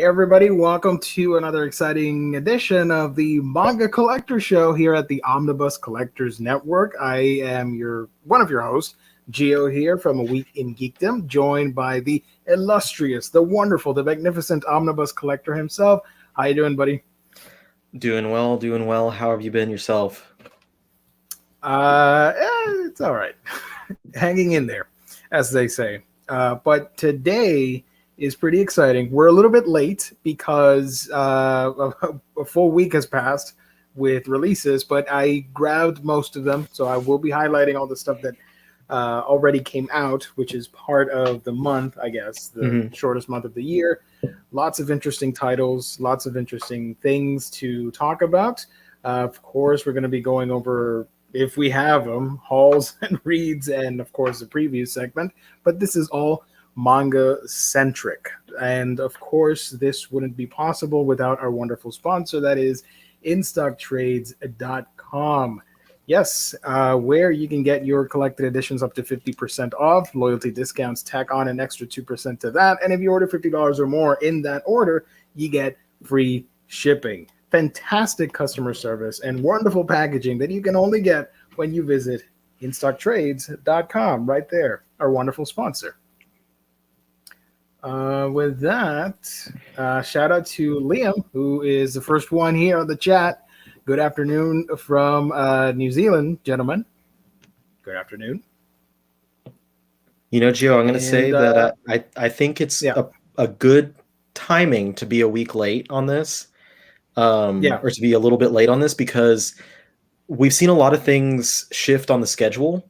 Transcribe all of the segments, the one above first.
everybody. Welcome to another exciting edition of the Manga Collector Show here at the Omnibus Collectors Network. I am one of your hosts, Gio, here from A Week in Geekdom, joined by the illustrious, the wonderful, the magnificent Omnibus Collector himself. How you doing, buddy? Doing well. How have you been yourself? It's all right. Hanging in there, as they say. But today is pretty exciting. We're a little bit late because a full week has passed with releases, but I grabbed most of them, so I will be highlighting all the stuff that already came out, which is part of the month, I guess, the shortest month of the year. Lots of interesting titles, lots of interesting things to talk about. Of course, we're going to be going over, if we have them, hauls and reads, and of course the preview segment, but this is all manga centric, and of course this wouldn't be possible without our wonderful sponsor, that is InStockTrades.com. Yes, where you can get your collected editions up to 50% off. Loyalty discounts tack on an extra 2% to that, and if you order $50 or more in that order, you get free shipping. Fantastic customer service and wonderful packaging that you can only get when you visit InStockTrades.com. Right there, our wonderful sponsor. With that, shout out to Liam, who is the first one here on the chat. Good afternoon from New Zealand, gentlemen. Good afternoon. You know, Gio, I'm going to say that I think it's a good timing to be a week late on this, or to be a little bit late on this, because we've seen a lot of things shift on the schedule.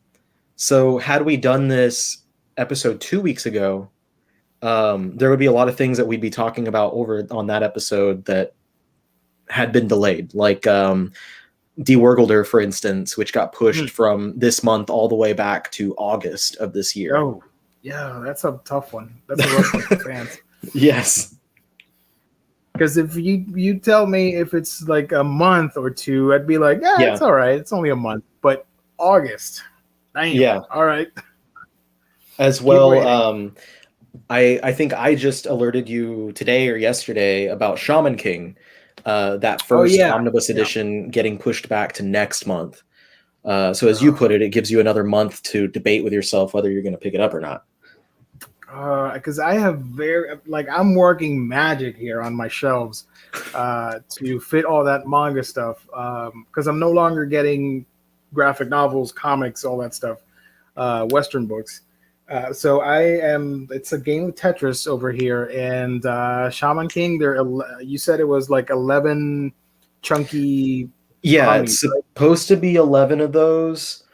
So had we done this episode 2 weeks ago, there would be a lot of things that we'd be talking about over on that episode that had been delayed, like Die Wergelder, for instance, which got pushed from this month all the way back to August of this year. Oh, yeah, that's a tough one. That's a rough one for fans. Yes. Because if you tell me if it's like a month or two, I'd be like, yeah, it's all right. It's only a month. But August, damn. Yeah, all right. As well, I think I just alerted you today or yesterday about Shaman King, that first Omnibus edition getting pushed back to next month. So as you put it, it gives you another month to debate with yourself whether you're going to pick it up or not. Because I have I'm working magic here on my shelves to fit all that manga stuff. Because I'm no longer getting graphic novels, comics, all that stuff, Western books. So it's a game of Tetris over here, and Shaman King, you said it was like 11 chunky. Yeah, it's supposed to be 11 of those.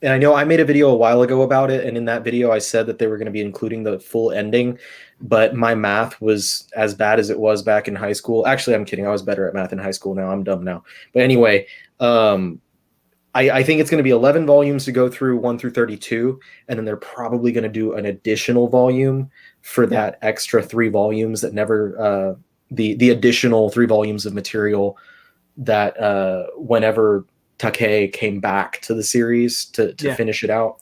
And I know I made a video a while ago about it, and in that video I said that they were going to be including the full ending, but my math was as bad as it was back in high school. Actually, I'm kidding. I was better at math in high school now. I'm dumb now. But anyway, I think it's going to be 11 volumes to go through 1 through 32, and then they're probably going to do an additional volume for that extra 3 volumes that never the additional 3 volumes of material that whenever Takei came back to the series to finish it out.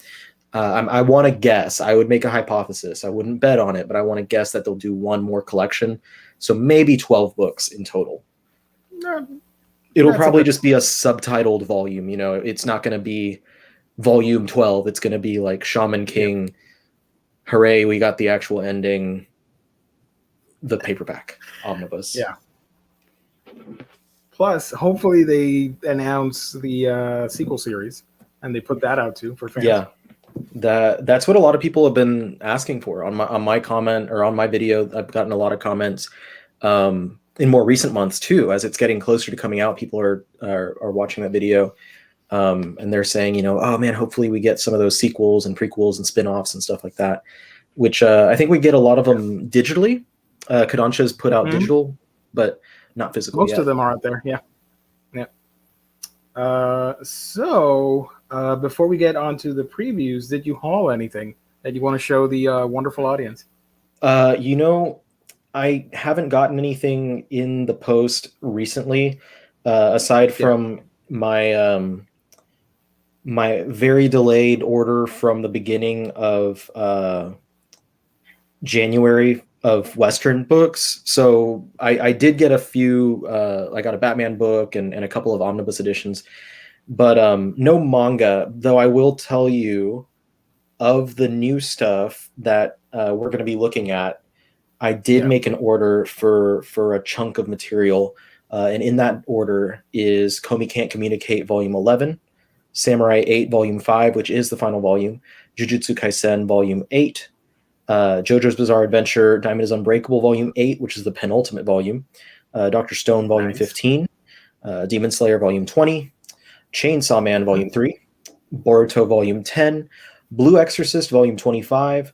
I want to guess. I would make a hypothesis. I wouldn't bet on it, but I want to guess that they'll do one more collection. So maybe 12 books in total. It'll probably just be a subtitled volume. You know, it's not going to be volume 12. It's going to be like Shaman King. Hooray, we got the actual ending. The paperback omnibus. Yeah. Plus, hopefully they announce the sequel series, and they put that out too for fans. Yeah, that's what a lot of people have been asking for on my comment or on my video. I've gotten a lot of comments in more recent months too, as it's getting closer to coming out. People are watching that video, and they're saying, you know, oh man, hopefully we get some of those sequels and prequels and spin-offs and stuff like that. Which I think we get a lot of them digitally. Kodansha's put out digital, but not physical. Most of them are out there, yeah. So before we get on to the previews, did you haul anything that you want to show the wonderful audience? You know, I haven't gotten anything in the post recently, aside from my my very delayed order from the beginning of January Western books. So I did get a few. I got a Batman book and a couple of omnibus editions, but no manga. Though I will tell you, of the new stuff that we're going to be looking at, I did Yeah. make an order for a chunk of material, and in that order is Komi Can't Communicate Volume 11, Samurai 8 Volume 5, which is the final volume, Jujutsu Kaisen Volume 8, JoJo's Bizarre Adventure Diamond is Unbreakable Volume 8, which is the penultimate volume, Dr. Stone Volume Nice. 15, Demon Slayer Volume 20, Chainsaw Man Volume 3, Boruto Volume 10, Blue Exorcist Volume 25,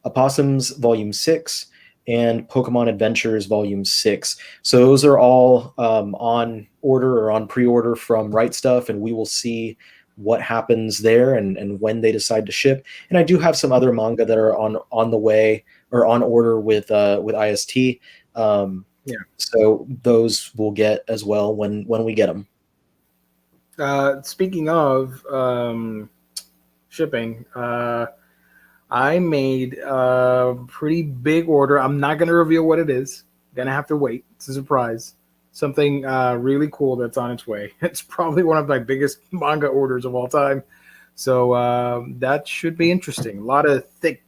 Opossums Volume 6, and Pokemon Adventures Volume 6. So those are all on order or on pre-order from Right Stuff, and we will see what happens there and when they decide to ship. And I do have some other manga that are on the way or on order with IST. Yeah. So those we'll get as well when we get them. Speaking of shipping, I made a pretty big order. I'm not going to reveal what it is. Gonna have to wait. It's a surprise. Something really cool that's on its way. It's probably one of my biggest manga orders of all time. So that should be interesting. A lot of thick,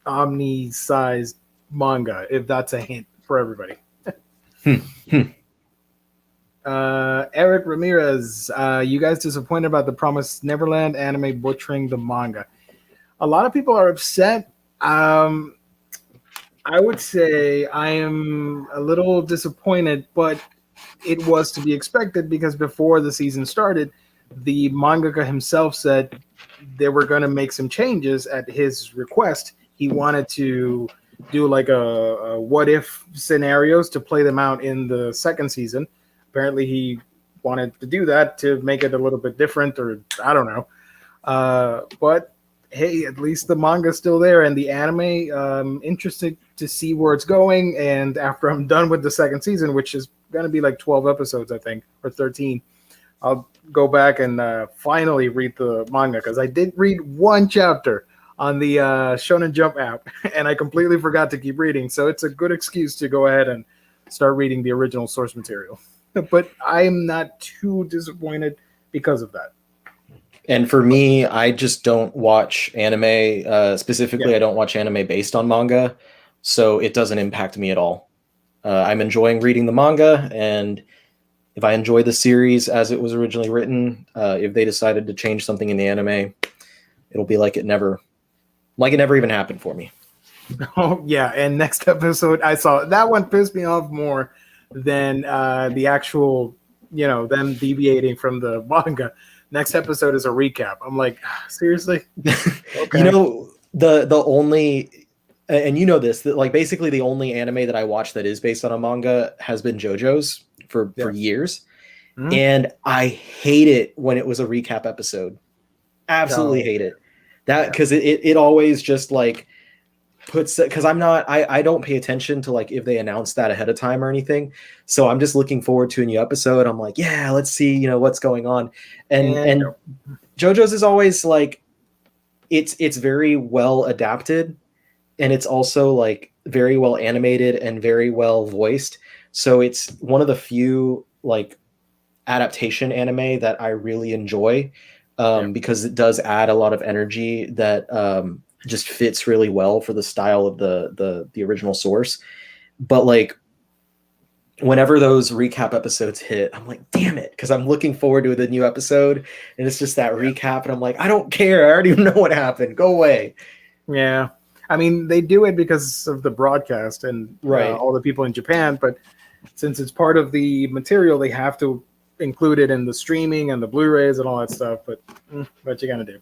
omni-sized manga, if that's a hint for everybody. Eric Ramirez, you guys disappointed about the Promised Neverland anime butchering the manga? A lot of people are upset. I would say I am a little disappointed, but it was to be expected because before the season started, the mangaka himself said they were going to make some changes at his request. He wanted to do like a what if scenarios to play them out in the second season. Apparently, he wanted to do that to make it a little bit different, or I don't know. But hey, at least the manga's still there, and the anime. Interested to see where it's going. And after I'm done with the second season, which is going to be like 12 episodes, I think, or 13, I'll go back and finally read the manga because I did read one chapter on the Shonen Jump app, and I completely forgot to keep reading. So it's a good excuse to go ahead and start reading the original source material. But I am not too disappointed because of that. And for me, I just don't watch anime. Specifically, Yeah. I don't watch anime based on manga, so it doesn't impact me at all. I'm enjoying reading the manga, and if I enjoy the series as it was originally written, if they decided to change something in the anime, it'll be like it never even happened for me. Oh yeah, and next episode I saw that one pissed me off more than the actual, them deviating from the manga. Next episode is a recap. I'm like, seriously? Okay. The only, and you know this, that like basically the only anime that I watch that is based on a manga has been JoJo's for years. Mhm. And I hate it when it was a recap episode. Absolutely hate it. That because it always just like puts, because I don't pay attention to like if they announce that ahead of time or anything. So I'm just looking forward to a new episode. I'm like, yeah, let's see, what's going on. And JoJo's is always like it's very well adapted, and it's also like very well animated and very well voiced. So it's one of the few like adaptation anime that I really enjoy, because it does add a lot of energy that just fits really well for the style of the original source. But like whenever those recap episodes hit, I'm like, damn it, because I'm looking forward to the new episode, and it's just that recap, and I'm like, I don't care, I already know what happened, go away. Yeah. I mean, they do it because of the broadcast and all the people in Japan, but since it's part of the material, they have to include it in the streaming and the Blu-rays and all that stuff. But what you gonna do?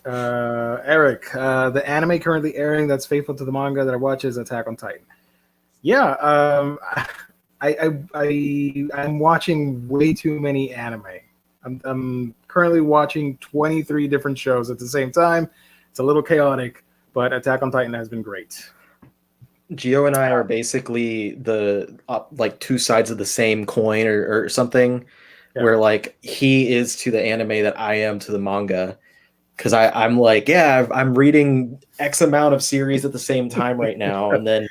Eric, the anime currently airing that's faithful to the manga that I watch is Attack on Titan. Yeah, I'm watching way too many anime. I'm currently watching 23 different shows at the same time. It's a little chaotic, but Attack on Titan has been great. Gio and I are basically the like two sides of the same coin or something, where like he is to the anime that I am to the manga. because I'm like, yeah, I'm reading X amount of series at the same time right now, and then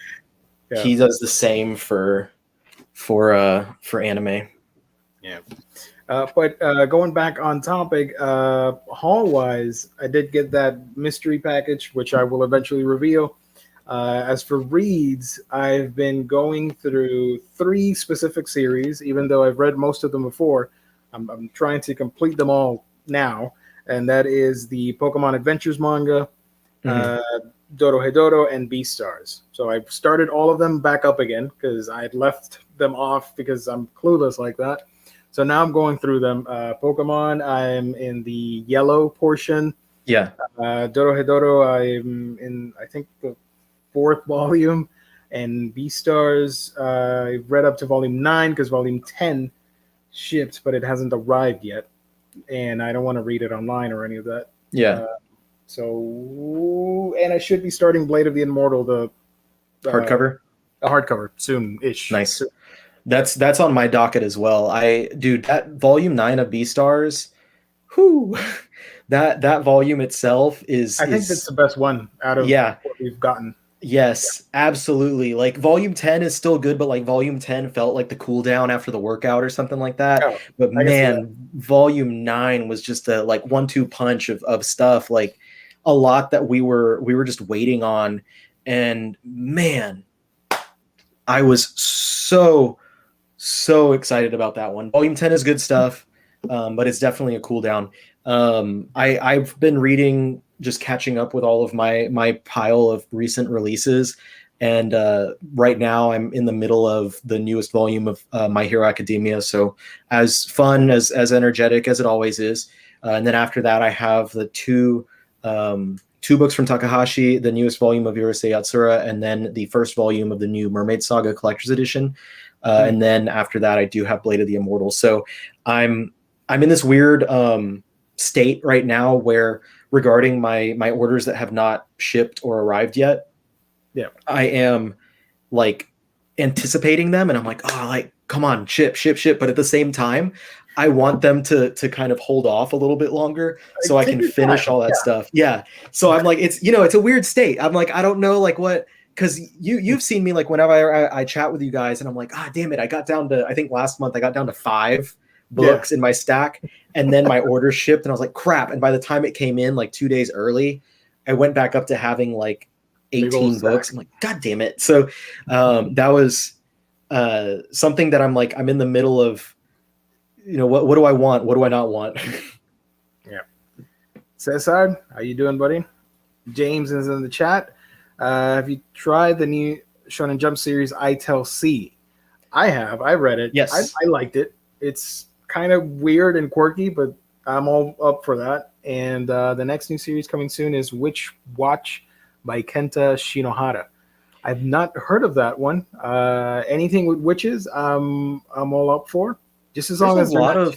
Yeah. he does the same for anime. Yeah. But going back on topic, haul wise, I did get that mystery package, which I will eventually reveal. As for reads, I've been going through 3 specific series, even though I've read most of them before. I'm trying to complete them all now, and that is the Pokemon Adventures manga, Mhm. uh, Dorohedoro, and Beastars. So I've started all of them back up again because I had left them off because I'm clueless like that. So now I'm going through them. Pokemon, I'm in the yellow portion. Yeah. Dorohedoro, I'm in, I think, the 4th volume. And Beastars, I've read up to volume 9 because volume 10 shipped, but it hasn't arrived yet. And I don't want to read it online or any of that. Yeah. Uh, and I should be starting Blade of the Immortal, uh, Hardcover. the hardcover soon-ish. Nice. That's on my docket as well. Dude, that volume 9 of Beastars, whoo, that volume itself I think that's is the best one out of yeah. what we've gotten. Yes, absolutely. Like volume 10 is still good, but like volume 10 felt like the cool down after the workout or something like that. Oh, But I can see that. man, volume 9 was just a like 1-2 punch of stuff, like a lot that we were just waiting on. And man, I was so excited about that one. Volume 10 is good stuff, but it's definitely a cool down. I've been reading, just catching up with all of my pile of recent releases, and right now I'm in the middle of the newest volume of My Hero Academia. So as fun as energetic as it always is, and then after that I have the two books from Takahashi, the newest volume of Urusei Yatsura, and then the first volume of the new Mermaid Saga Collector's Edition. And then after that, I do have Blade of the Immortal. So I'm in this weird state right now where, regarding my orders that have not shipped or arrived yet, Yeah, I am like anticipating them, and I'm like, oh, like come on, ship. But at the same time, I want them to kind of hold off a little bit longer so I take can your finish time. all that stuff. Yeah. So I'm like, it's a weird state. I'm like, I don't know like what, because you've seen me like whenever I chat with you guys, and I'm like, ah, damn it, I got down to, I think last month I got down to 5 Yeah, books in my stack, and then my order shipped, and I was like, crap. And by the time it came in like 2 days early, I went back up to having like big old 18 books. stack. I'm like, god damn it. So that was something that I'm like, I'm in the middle of, what do I want? What do I not want? Yeah. Cesar, how you doing, buddy? James is in the chat. Have you tried the new Shonen Jump series I Tell C? I have. I read it. Yes. I liked it. It's kind of weird and quirky, but I'm all up for that. And the next new series coming soon is Witch Watch by Kenta Shinohara. I've not heard of that one. Anything with witches, I'm all up for. Just as There's long a as lot of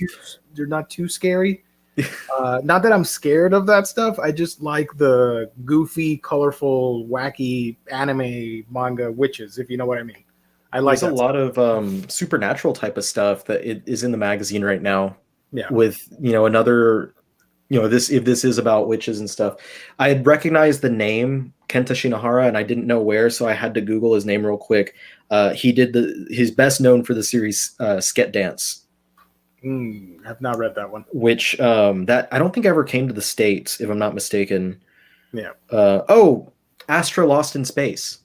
they're not too scary. Not that I'm scared of that stuff. I just like the goofy, colorful, wacky anime manga witches, if you know what I mean. I like there's a that lot of supernatural type of stuff that it is in the magazine right now. Yeah. With another, this, if this is about witches and stuff. I had recognized the name Kenta Shinohara, and I didn't know where, so I had to Google his name real quick. He did his best known for the series Sket Dance. Have not read that one. Which that I don't think ever came to the States, if I'm not mistaken. Yeah. Astra Lost in Space.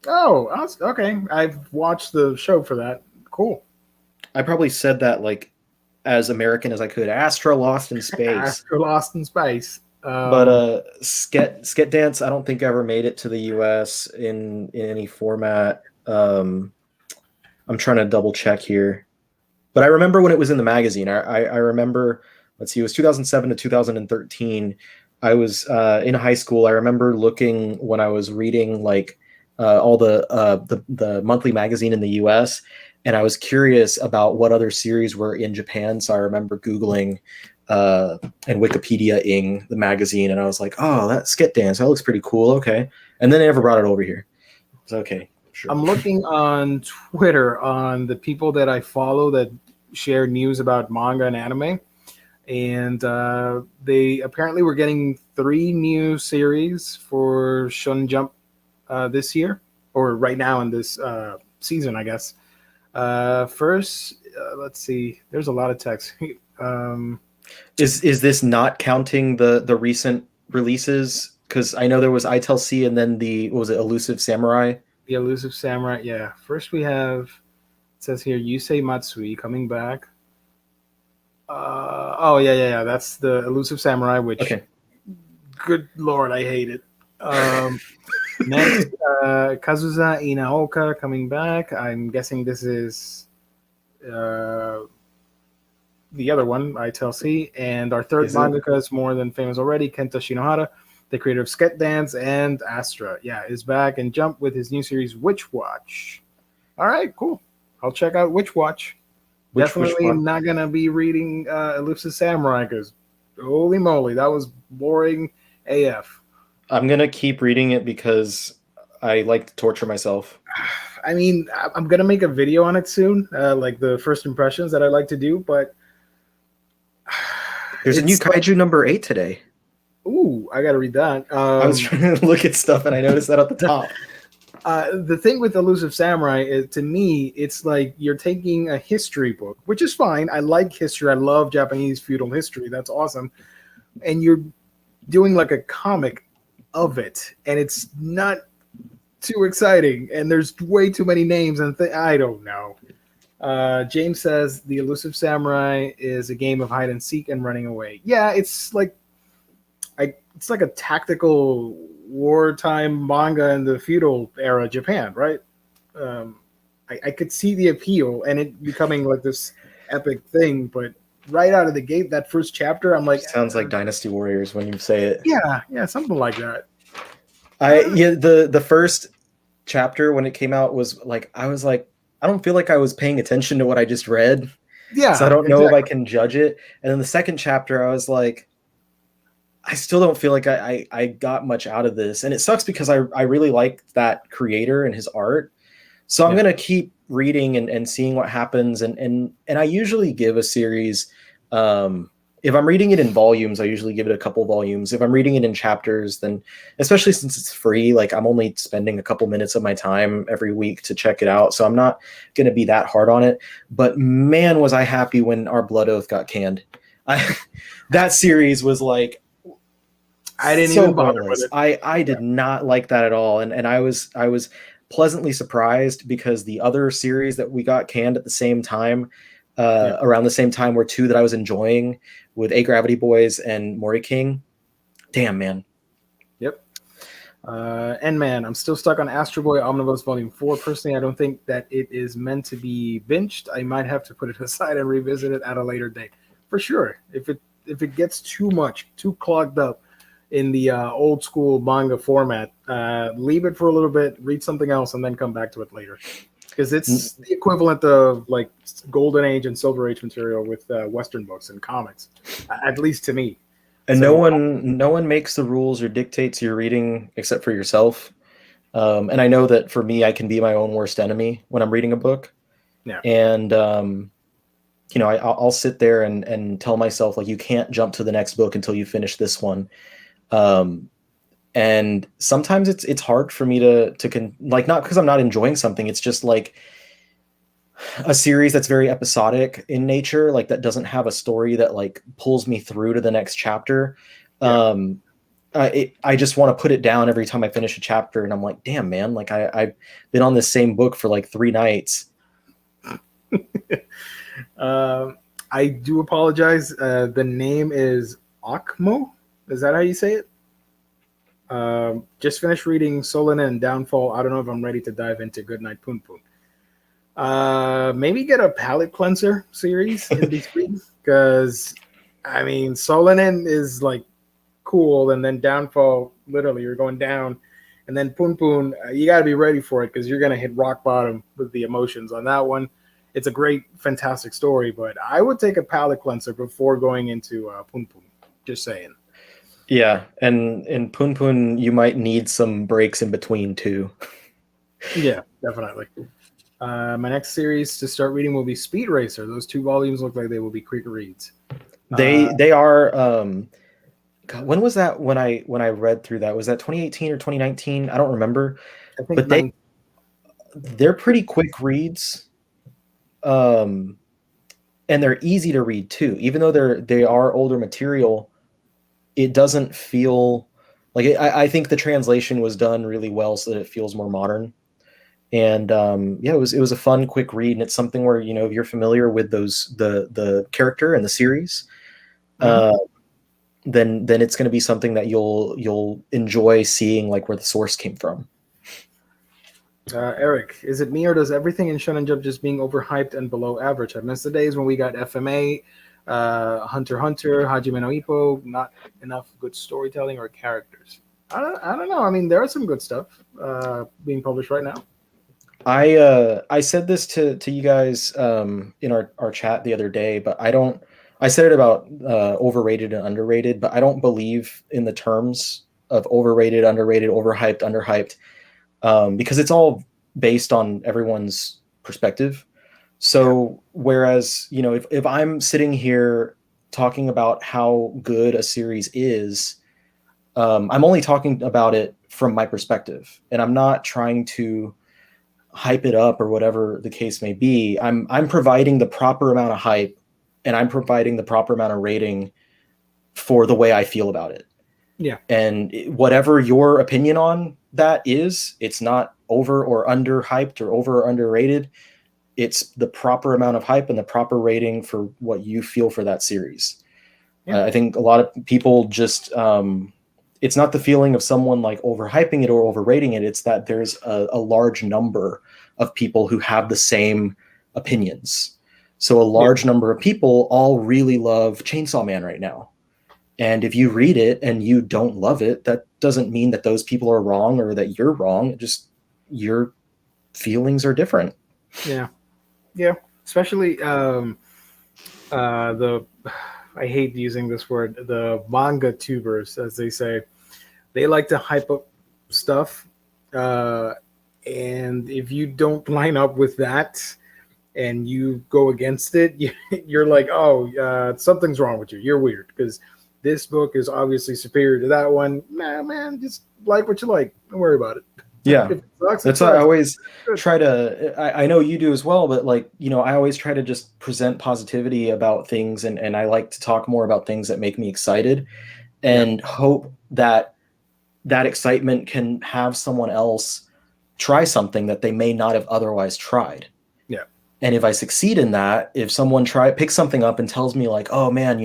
Oh, okay. I've watched the show for that. Cool. I probably said that like as American as I could. Astra Lost in Space. Astra Lost in Space. But Sket Dance, I don't think ever made it to the US in any format. I'm trying to double check here. But I remember when it was in the magazine. I remember, let's see, it was 2007 to 2013. I was in high school. I remember looking when I was reading like all the monthly magazine in the US, and I was curious about what other series were in Japan. So I remember Googling and Wikipedia-ing the magazine, and I was like, oh, that Sket Dance, that looks pretty cool. Okay. And then they never brought it over here. It's okay. Sure. I'm looking on Twitter on the people that I follow that share news about manga and anime. And they apparently were getting 3 new series for Shonen Jump this year, or right now in this season, I guess. First, let's see. There's a lot of text. Is this not counting the recent releases? Because I know there was ITLC and then the what was it, Elusive Samurai? The Elusive Samurai. Yeah. First, we have, it says here, Yusei Matsui coming back. Oh, yeah. That's the Elusive Samurai, which, Okay. good lord, I hate it. Next, Kazuza Inaoka coming back. I'm guessing this is the other one, ITLC. And our third mangaka is more than famous already, Kenta Shinohara, the creator of Sket Dance and Astra. Yeah, is back and Jump with his new series, Witch Watch. All right, cool. I'll check out Witch Watch. Definitely not going to be reading Elusive Samurai because, holy moly, that was boring AF. I'm going to keep reading it because I like to torture myself. I mean, I'm going to make a video on it soon, like the first impressions that I like to do, but... There's a new Kaiju number 8 today. Ooh, I got to read that. I was trying to look at stuff and I noticed that at the top. The thing with Elusive Samurai is, to me, it's like you're taking a history book, which is fine. I like history. I love Japanese feudal history. That's awesome. And you're doing like a comic of it, and it's not too exciting. And there's way too many names, and I don't know. James says the Elusive Samurai is a game of hide and seek and running away. Yeah, it's like a tactical wartime manga in the feudal era Japan, right? I could see the appeal and it becoming like this epic thing, but right out of the gate, that first chapter, I'm like, sounds like Dynasty Warriors when you say it. Yeah, something like that. The first chapter when it came out was like, I was like, I don't feel like I was paying attention to what I just read. Yeah, so I don't know if I can judge it. And then the second chapter, I was like, I still don't feel like I got much out of this. And it sucks because I really like that creator and his art. So I'm going to keep reading and seeing what happens. And I usually give a series, if I'm reading it in volumes, I usually give it a couple volumes. If I'm reading it in chapters, then especially since it's free, like I'm only spending a couple minutes of my time every week to check it out. So I'm not going to be that hard on it. But man, was I happy when Our Blood Oath got canned. That series was like, I didn't even bother with it. I did not like that at all. And I was pleasantly surprised because the other series that we got canned at the same time, around the same time, were 2 that I was enjoying with A Gravity Boys and Mori King. Damn, man. Yep. And man, I'm still stuck on Astro Boy Omnibus Volume 4. Personally, I don't think that it is meant to be binged. I might have to put it aside and revisit it at a later date. For sure. If it gets too clogged up in the old school manga format, leave it for a little bit, read something else, and then come back to it later. Because it's the equivalent of like Golden Age and Silver Age material with Western books and comics, at least to me. And so, no one makes the rules or dictates your reading except for yourself. And I know that for me, I can be my own worst enemy when I'm reading a book. Yeah. And I'll sit there and tell myself, like, you can't jump to the next book until you finish this one. And sometimes it's hard for me to like, not because I'm not enjoying something. It's just like a series that's very episodic in nature, like that doesn't have a story that like pulls me through to the next chapter. Yeah. I just want to put it down every time I finish a chapter, and I'm like, damn, man, like I've been on this same book for like 3 nights. I do apologize. The name is Akmo. Is that how you say it? Just finished reading Solon and Downfall. I don't know if I'm ready to dive into Goodnight Poon Poon. Maybe get a palate cleanser series in between, because I mean Solonen is like cool, and then Downfall, literally you're going down, and then Poon Poon, you got to be ready for it because you're gonna hit rock bottom with the emotions on that one. It's a great, fantastic story, but I would take a palate cleanser before going into Poon Poon. Just saying. Yeah, and in Poon Poon, you might need some breaks in between too. Yeah, definitely. My next series to start reading will be Speed Racer. Those 2 volumes look like they will be quick reads. They are. God, when was that? When I read through that, was that 2018 or 2019? I don't remember. I think But they're pretty quick reads, and they're easy to read too. Even though they are older material, it doesn't feel like it, I think the translation was done really well so that it feels more modern. And yeah, it was a fun, quick read, and it's something where if you're familiar with the character and the series, Mhm. uh, then it's going to be something that you'll enjoy seeing, like where the source came from. Eric, is it me or does everything in Shonen Jump just being overhyped and below average? I miss the days when we got FMA, Hunter x Hunter, Hajime no Ippo, not enough good storytelling or characters. I don't know. I mean, there are some good stuff being published right now. I said this to you guys in our chat the other day, but I said it about overrated and underrated, but I don't believe in the terms of overrated, underrated, overhyped, underhyped, because it's all based on everyone's perspective. Yeah. So whereas, if I'm sitting here talking about how good a series is, I'm only talking about it from my perspective, and I'm not trying to hype it up or whatever the case may be. I'm providing the proper amount of hype, and I'm providing the proper amount of rating for the way I feel about it. Yeah. And whatever your opinion on that is, it's not over or under hyped or over or underrated. It's the proper amount of hype and the proper rating for what you feel for that series. Yeah. I think a lot of people just it's not the feeling of someone like overhyping it or overrating it. It's that there's a large number of people who have the same opinions. So a Yeah. large number of people all really love Chainsaw Man right now. And if you read it and you don't love it, that doesn't mean that those people are wrong or that you're wrong. It just your feelings are different. Yeah. Yeah. Especially the I hate using this word, the manga tubers, as they say. They like to hype up stuff, uh, and if you don't line up with that and you go against it, you're like, oh, something's wrong with you. You're weird because this book is obviously superior to that one. Nah, man, just like what you like. Don't worry about it. Yeah. If it sucks, it That's why I sucks. always Good. try to, I know you do as well, but like, I always try to just present positivity about things, and I like to talk more about things that make me excited Yeah, and hope that that excitement can have someone else try something that they may not have otherwise tried. yeah, And if I succeed in that, if someone picks something up and tells me like, oh man,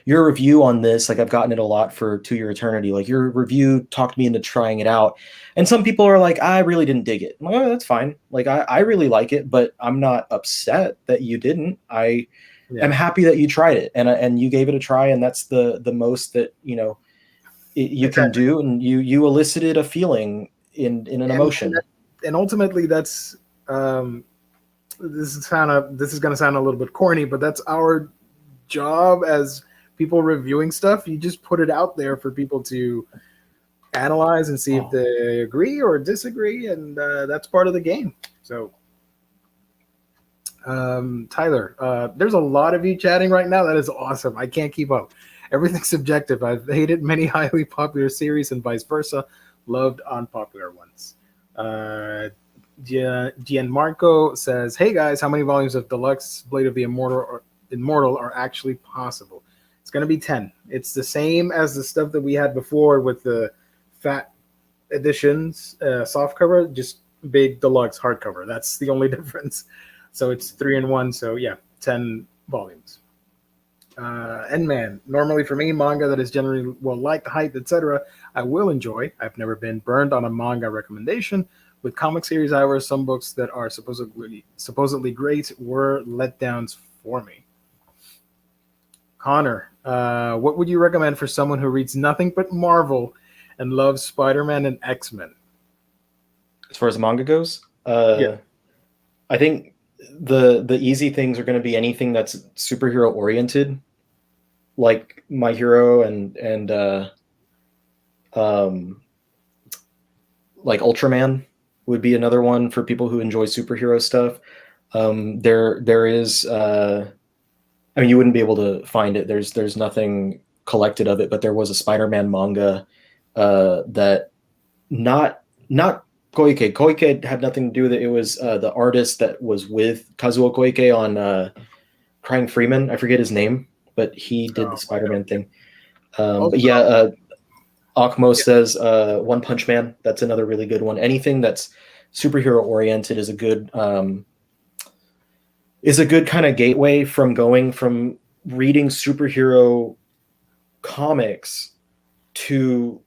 your review on this, like I've gotten it a lot for To Your Eternity, like your review talked me into trying it out. And some people are like, I really didn't dig it. I'm like, oh, that's fine. Like I really like it, but I'm not upset that you didn't. I am yeah. happy that you tried it and you gave it a try. And that's the most that, you can Exactly. do. And you elicited a feeling in an And emotion. and ultimately, that's um, this is gonna sound a little bit corny, but that's our job as people reviewing stuff. You just put it out there for people to analyze and see if Oh. they agree or disagree, and that's part of the game. So, Tyler, there's a lot of you chatting right now. That is awesome. I can't keep up. Everything's subjective. I've hated many highly popular series and vice versa. Loved unpopular ones. Gianmarco says, "Hey guys, how many volumes of Deluxe Blade of the Immortal are actually possible?" It's going to be 10. It's the same as the stuff that we had before with the fat editions, soft cover, just big deluxe hardcover. That's the only difference. So it's 3 in 1. So yeah, 10 volumes. And man, normally for me, manga that is generally well liked, hyped, etc., I will enjoy. I've never been burned on a manga recommendation. With comic series, however, some books that are supposedly great were letdowns for me. Connor, what would you recommend for someone who reads nothing but Marvel and loves Spider-Man and X-Men? As far as manga goes, Yeah, I think the easy things are going to be anything that's superhero oriented, like My Hero and um, like Ultraman would be another one for people who enjoy superhero stuff. There is I mean, you wouldn't be able to find it. There's nothing collected of it, but there was a Spider-Man manga that not Koike. Koike had nothing to do with it. It was the artist that was with Kazuo Koike on Crying Freeman. I forget his name, but he did the Spider-Man thing. But yeah, Akmo says One Punch Man. That's another really good one. Anything that's superhero oriented is a good kind of gateway from going from reading superhero comics to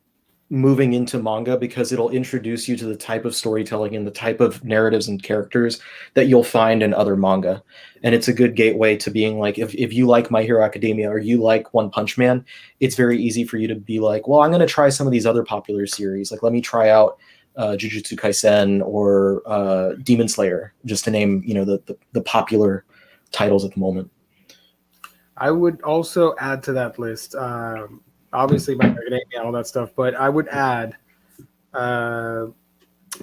moving into manga, because it'll introduce you to the type of storytelling and the type of narratives and characters that you'll find in other manga. And it's a good gateway to being like, if you like My Hero Academia or you like One Punch Man, it's very easy for you to be like, well, I'm going to try some of these other popular series. Like, let me try out Jujutsu Kaisen or Demon Slayer, just to name, the popular titles at the moment. I would also add to that list, obviously My Hero Academia, all that stuff, but I would add a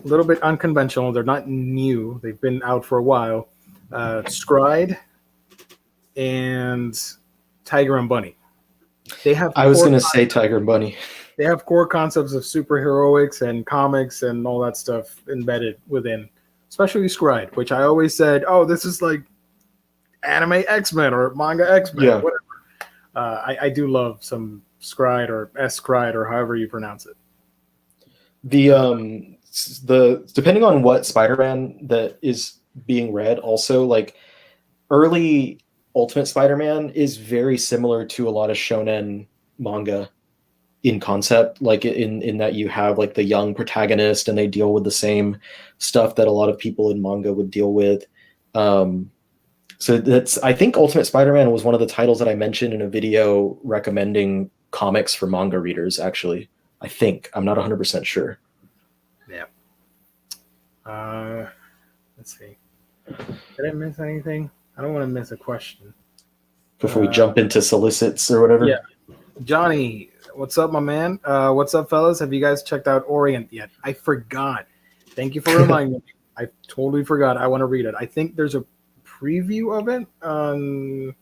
little bit unconventional. They're not new. They've been out for a while. Scried and Tiger and Bunny. They have. I was going to say Tiger and Bunny. They have core concepts of superheroics and comics and all that stuff embedded within, especially Scried, which I always said, oh, this is like anime X-Men or manga X-Men, yeah. whatever. I do love some Scried or S-Scried or however you pronounce it. The depending on what Spider-Man that is being read, also like early Ultimate Spider-Man is very similar to a lot of shonen manga in concept, like in that you have like the young protagonist and they deal with the same stuff that a lot of people in manga would deal with. So I think Ultimate Spider-Man was one of the titles that I mentioned in a video recommending comics for manga readers, actually. I think. I'm not 100% sure. Yeah. Let's see. Did I miss anything? I don't want to miss a question. Before we jump into solicits or whatever. Yeah. Johnny, what's up, my man? What's up, fellas? Have you guys checked out Orient yet? I forgot. Thank you for reminding me. I totally forgot. I want to read it. I think there's a preview of it on,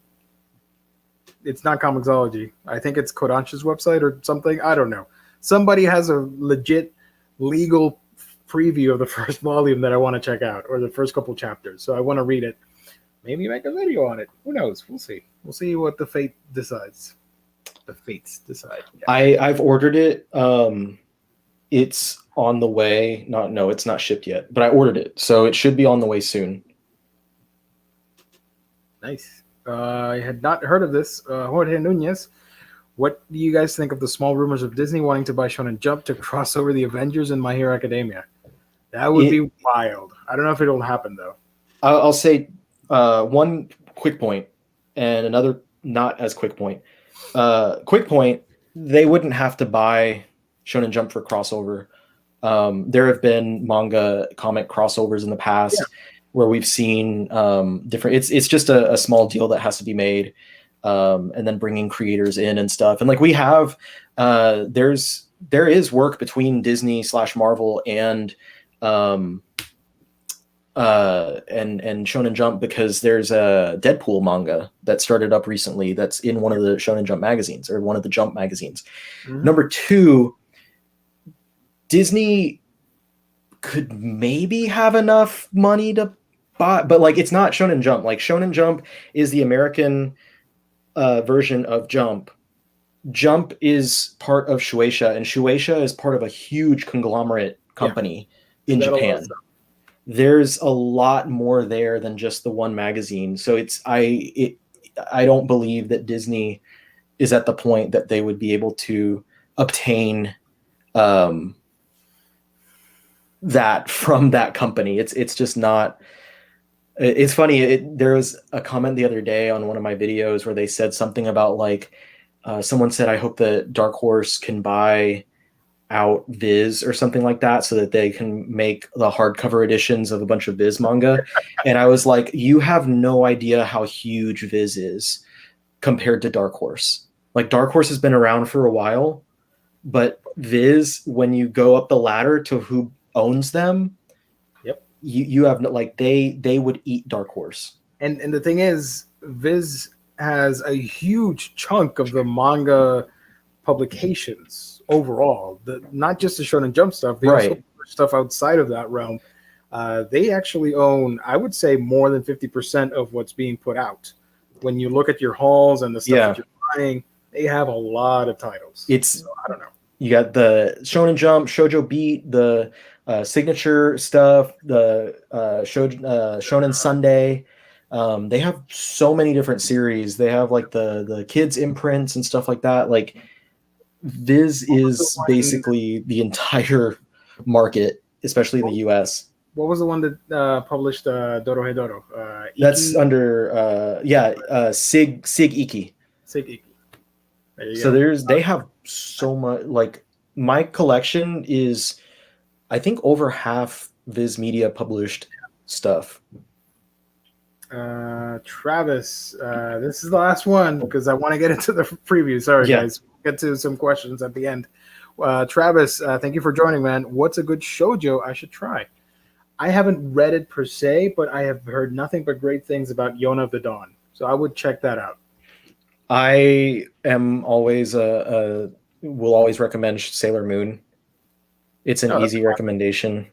it's not Comixology. I think it's Kodansha's website or something. I don't know. Somebody has a legit legal preview of the first volume that I want to check out, or the first couple chapters. So I want to read it. Maybe make a video on it. Who knows? We'll see. We'll see what the fate decides. The fates decide. Yeah. I've ordered it. It's on the way. No, it's not shipped yet, but I ordered it, so it should be on the way soon. Nice. I had not heard of this. Jorge Nunez, what do you guys think of the small rumors of Disney wanting to buy Shonen Jump to cross over the Avengers and My Hero Academia? That would be wild. I don't know if it'll happen, though. I'll say one quick point and another not as quick point. Quick point, they wouldn't have to buy Shonen Jump for crossover. There have been manga comic crossovers in the past where we've seen different. It's just a small deal that has to be made, and then bringing creators in and stuff. And like we have, there is work between Disney / Marvel and Shonen Jump, because there's a Deadpool manga that started up recently that's in one of the Shonen Jump magazines, or one of the Jump magazines. Mm-hmm. Number two, Disney could maybe have enough money to buy, but like it's not Shonen Jump. Like Shonen Jump is the American version of Jump. Jump is part of Shueisha, and Shueisha is part of a huge conglomerate company in Japan. There's a lot more there than just the one magazine. So I don't believe that Disney is at the point that they would be able to obtain that from that company. It's just not. It's funny. There was a comment the other day on one of my videos where they said something about like someone said, I hope that Dark Horse can buy out Viz or something like that so that they can make the hardcover editions of a bunch of Viz manga. And I was like, you have no idea how huge Viz is compared to Dark Horse. Like Dark Horse has been around for a while, but Viz, when you go up the ladder to who owns them, you have no, like they would eat Dark Horse. And the thing is, Viz has a huge chunk of the manga publications overall. Not just the Shonen Jump stuff. They also Right. publish stuff outside of that realm. They actually own, I would say, more than 50% of what's being put out. When you look at your hauls and the stuff Yeah. that you're buying, they have a lot of titles. It's So I don't know. you got the Shonen Jump, Shoujo Beat, the signature stuff, the Shonen Sunday. They have so many different series. They have like the kids imprints and stuff like that. Like Viz What was the is one? basically the entire market, especially in the US. What was the one that published Dorohedoro? That's Iki under Sig Iki. Sig Iki. There you So go. they have so much. Like my collection is, I think, over half Viz Media published stuff. Travis, this is the last one because I want to get into the preview. Sorry, Yeah. guys. We'll get to some questions at the end. Travis, thank you for joining, man. What's a good shoujo I should try? I haven't read it per se, but I have heard nothing but great things about Yona of the Dawn. So I would check that out. I am always will always recommend Sailor Moon. It's an easy recommendation.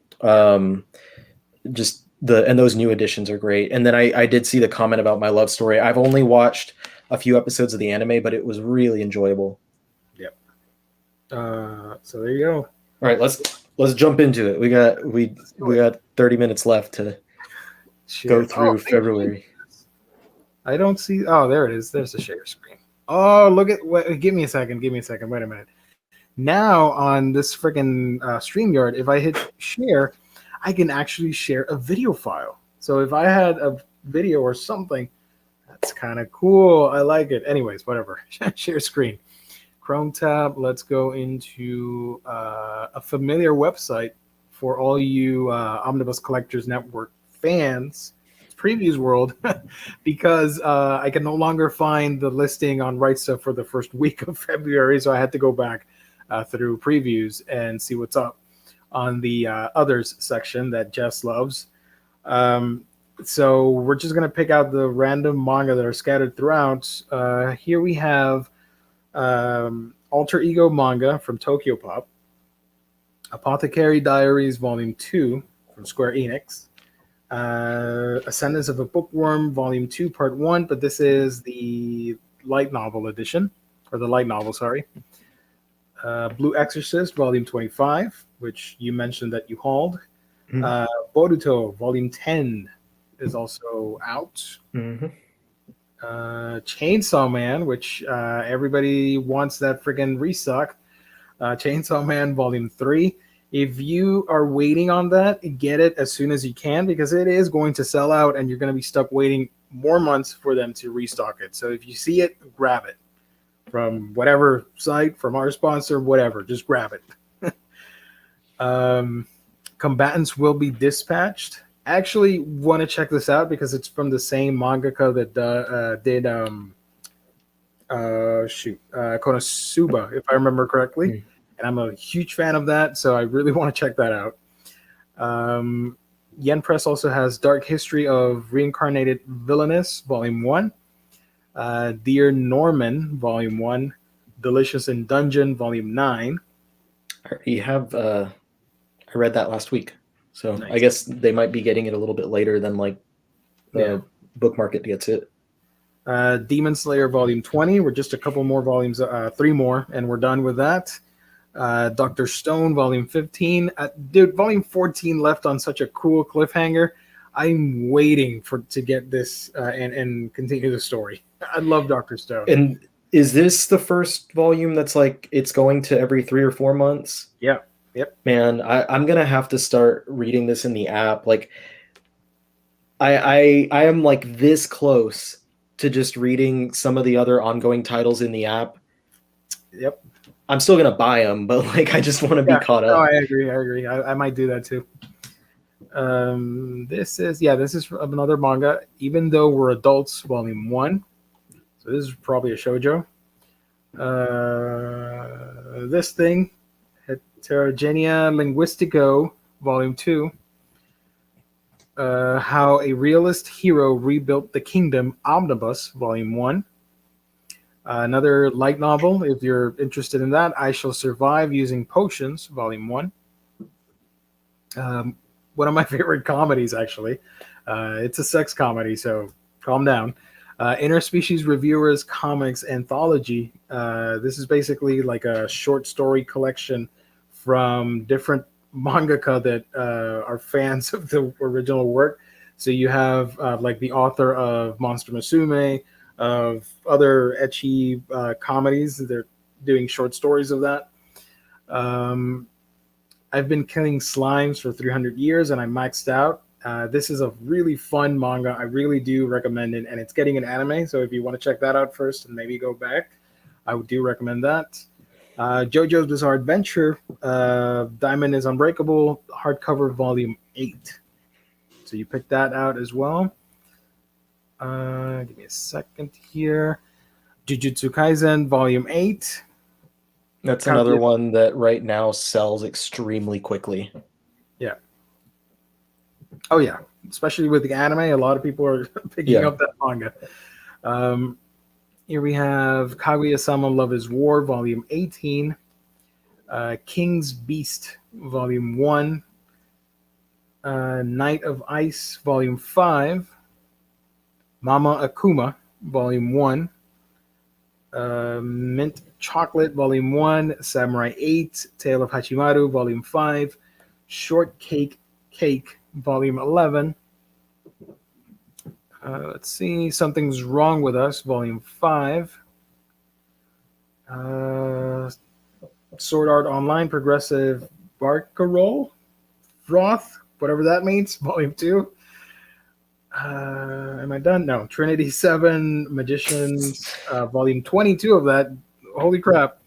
Just and those new editions are great. And then I did see the comment about My Love Story. I've only watched a few episodes of the anime, but it was really enjoyable. Yep. So there you go. All right, let's jump into it. We got 30 minutes left to go through February. I don't see. Oh, there it is. There's the share screen. Oh, look at. Give me a second. Wait a minute. Now on this freaking StreamYard, if I hit share, I can actually share a video file. So if I had a video or something, that's kind of cool. I like it. Anyways, whatever. Share screen. Chrome tab. Let's go into a familiar website for all you Omnibus Collectors Network fans. It's Previews World, because I can no longer find the listing on Right Stuff for the first week of February, so I had to go back through previews and see what's up on the others section that Jess loves. So we're just going to pick out the random manga that are scattered throughout. Here we have Alter Ego manga from Tokyo Pop, Apothecary Diaries Volume 2 from Square Enix, Ascendance of a Bookworm Volume 2 Part 1, but this is the light novel edition, or the light novel, sorry. Blue Exorcist Volume 25, which you mentioned that you hauled. Boruto Volume 10 is also out. Chainsaw Man, which everybody wants that friggin' restock. Chainsaw Man Volume 3. If you are waiting on that, get it as soon as you can, because it is going to sell out and you're going to be stuck waiting more months for them to restock it. So if you see it, grab it. From whatever site, from our sponsor, whatever, just grab it. Combatants Will Be Dispatched. I actually want to check this out because it's from the same mangaka that did Konosuba, if I remember correctly. And I'm a huge fan of that, so I really want to check that out. Yen Press also has Dark History of Reincarnated Villainess, Volume 1. Dear Norman, Volume 1. Delicious in Dungeon, Volume 9. You have I read that last week, so Nice. I guess they might be getting it a little bit later than like the book market gets it. Demon Slayer Volume 20. We're just a couple more volumes, 3 more, and we're done with that. Dr. Stone Volume 15. Dude, Volume 14 left on such a cool cliffhanger. I'm waiting to get this and continue the story. I love Dr. Stone. And is this the first volume that's like it's going to every 3 or 4 months? Yeah. Yep. Man, I'm gonna have to start reading this in the app. Like I am like this close to just reading some of the other ongoing titles in the app. Yep. I'm still gonna buy them, but like I just want to be caught up. Oh, I agree. I might do that too. This is from another manga. Even Though We're Adults, Volume 1. So this is probably a shoujo. This thing, Heterogenea Linguistico, Volume 2. How a Realist Hero Rebuilt the Kingdom, Omnibus, Volume 1. Another light novel, if you're interested in that, I Shall Survive Using Potions, Volume 1. One of my favorite comedies, actually. It's a sex comedy, so calm down. Interspecies Reviewers Comics Anthology. This is basically like a short story collection from different mangaka that are fans of the original work. So you have like the author of Monster Musume, of other ecchi comedies. They're doing short stories of that. Um, I've been killing slimes for 300 years and I maxed out. This is a really fun manga. I really do recommend it, and it's getting an anime. So if you want to check that out first and maybe go back, I would do recommend that. JoJo's Bizarre Adventure, Diamond is Unbreakable, hardcover volume 8. So you pick that out as well. Give me a second here. Jujutsu Kaisen volume 8. That's another one that right now sells extremely quickly. Yeah. Oh yeah, especially with the anime, a lot of people are picking up that manga. Here we have Kaguya-sama Love is War, Volume 18. King's Beast, Volume 1. Night of Ice, Volume 5. Mama Akuma, Volume 1. Mint Chocolate, Volume 1. Samurai 8. Tale of Hachimaru, Volume 5. Shortcake Cake, Volume 11. Let's see. Something's Wrong with Us, Volume 5. Sword Art Online Progressive Barcarolle Froth, whatever that means, Volume 2. Am I done? No. Trinity 7 Magicians, Volume 22 of that. Holy crap.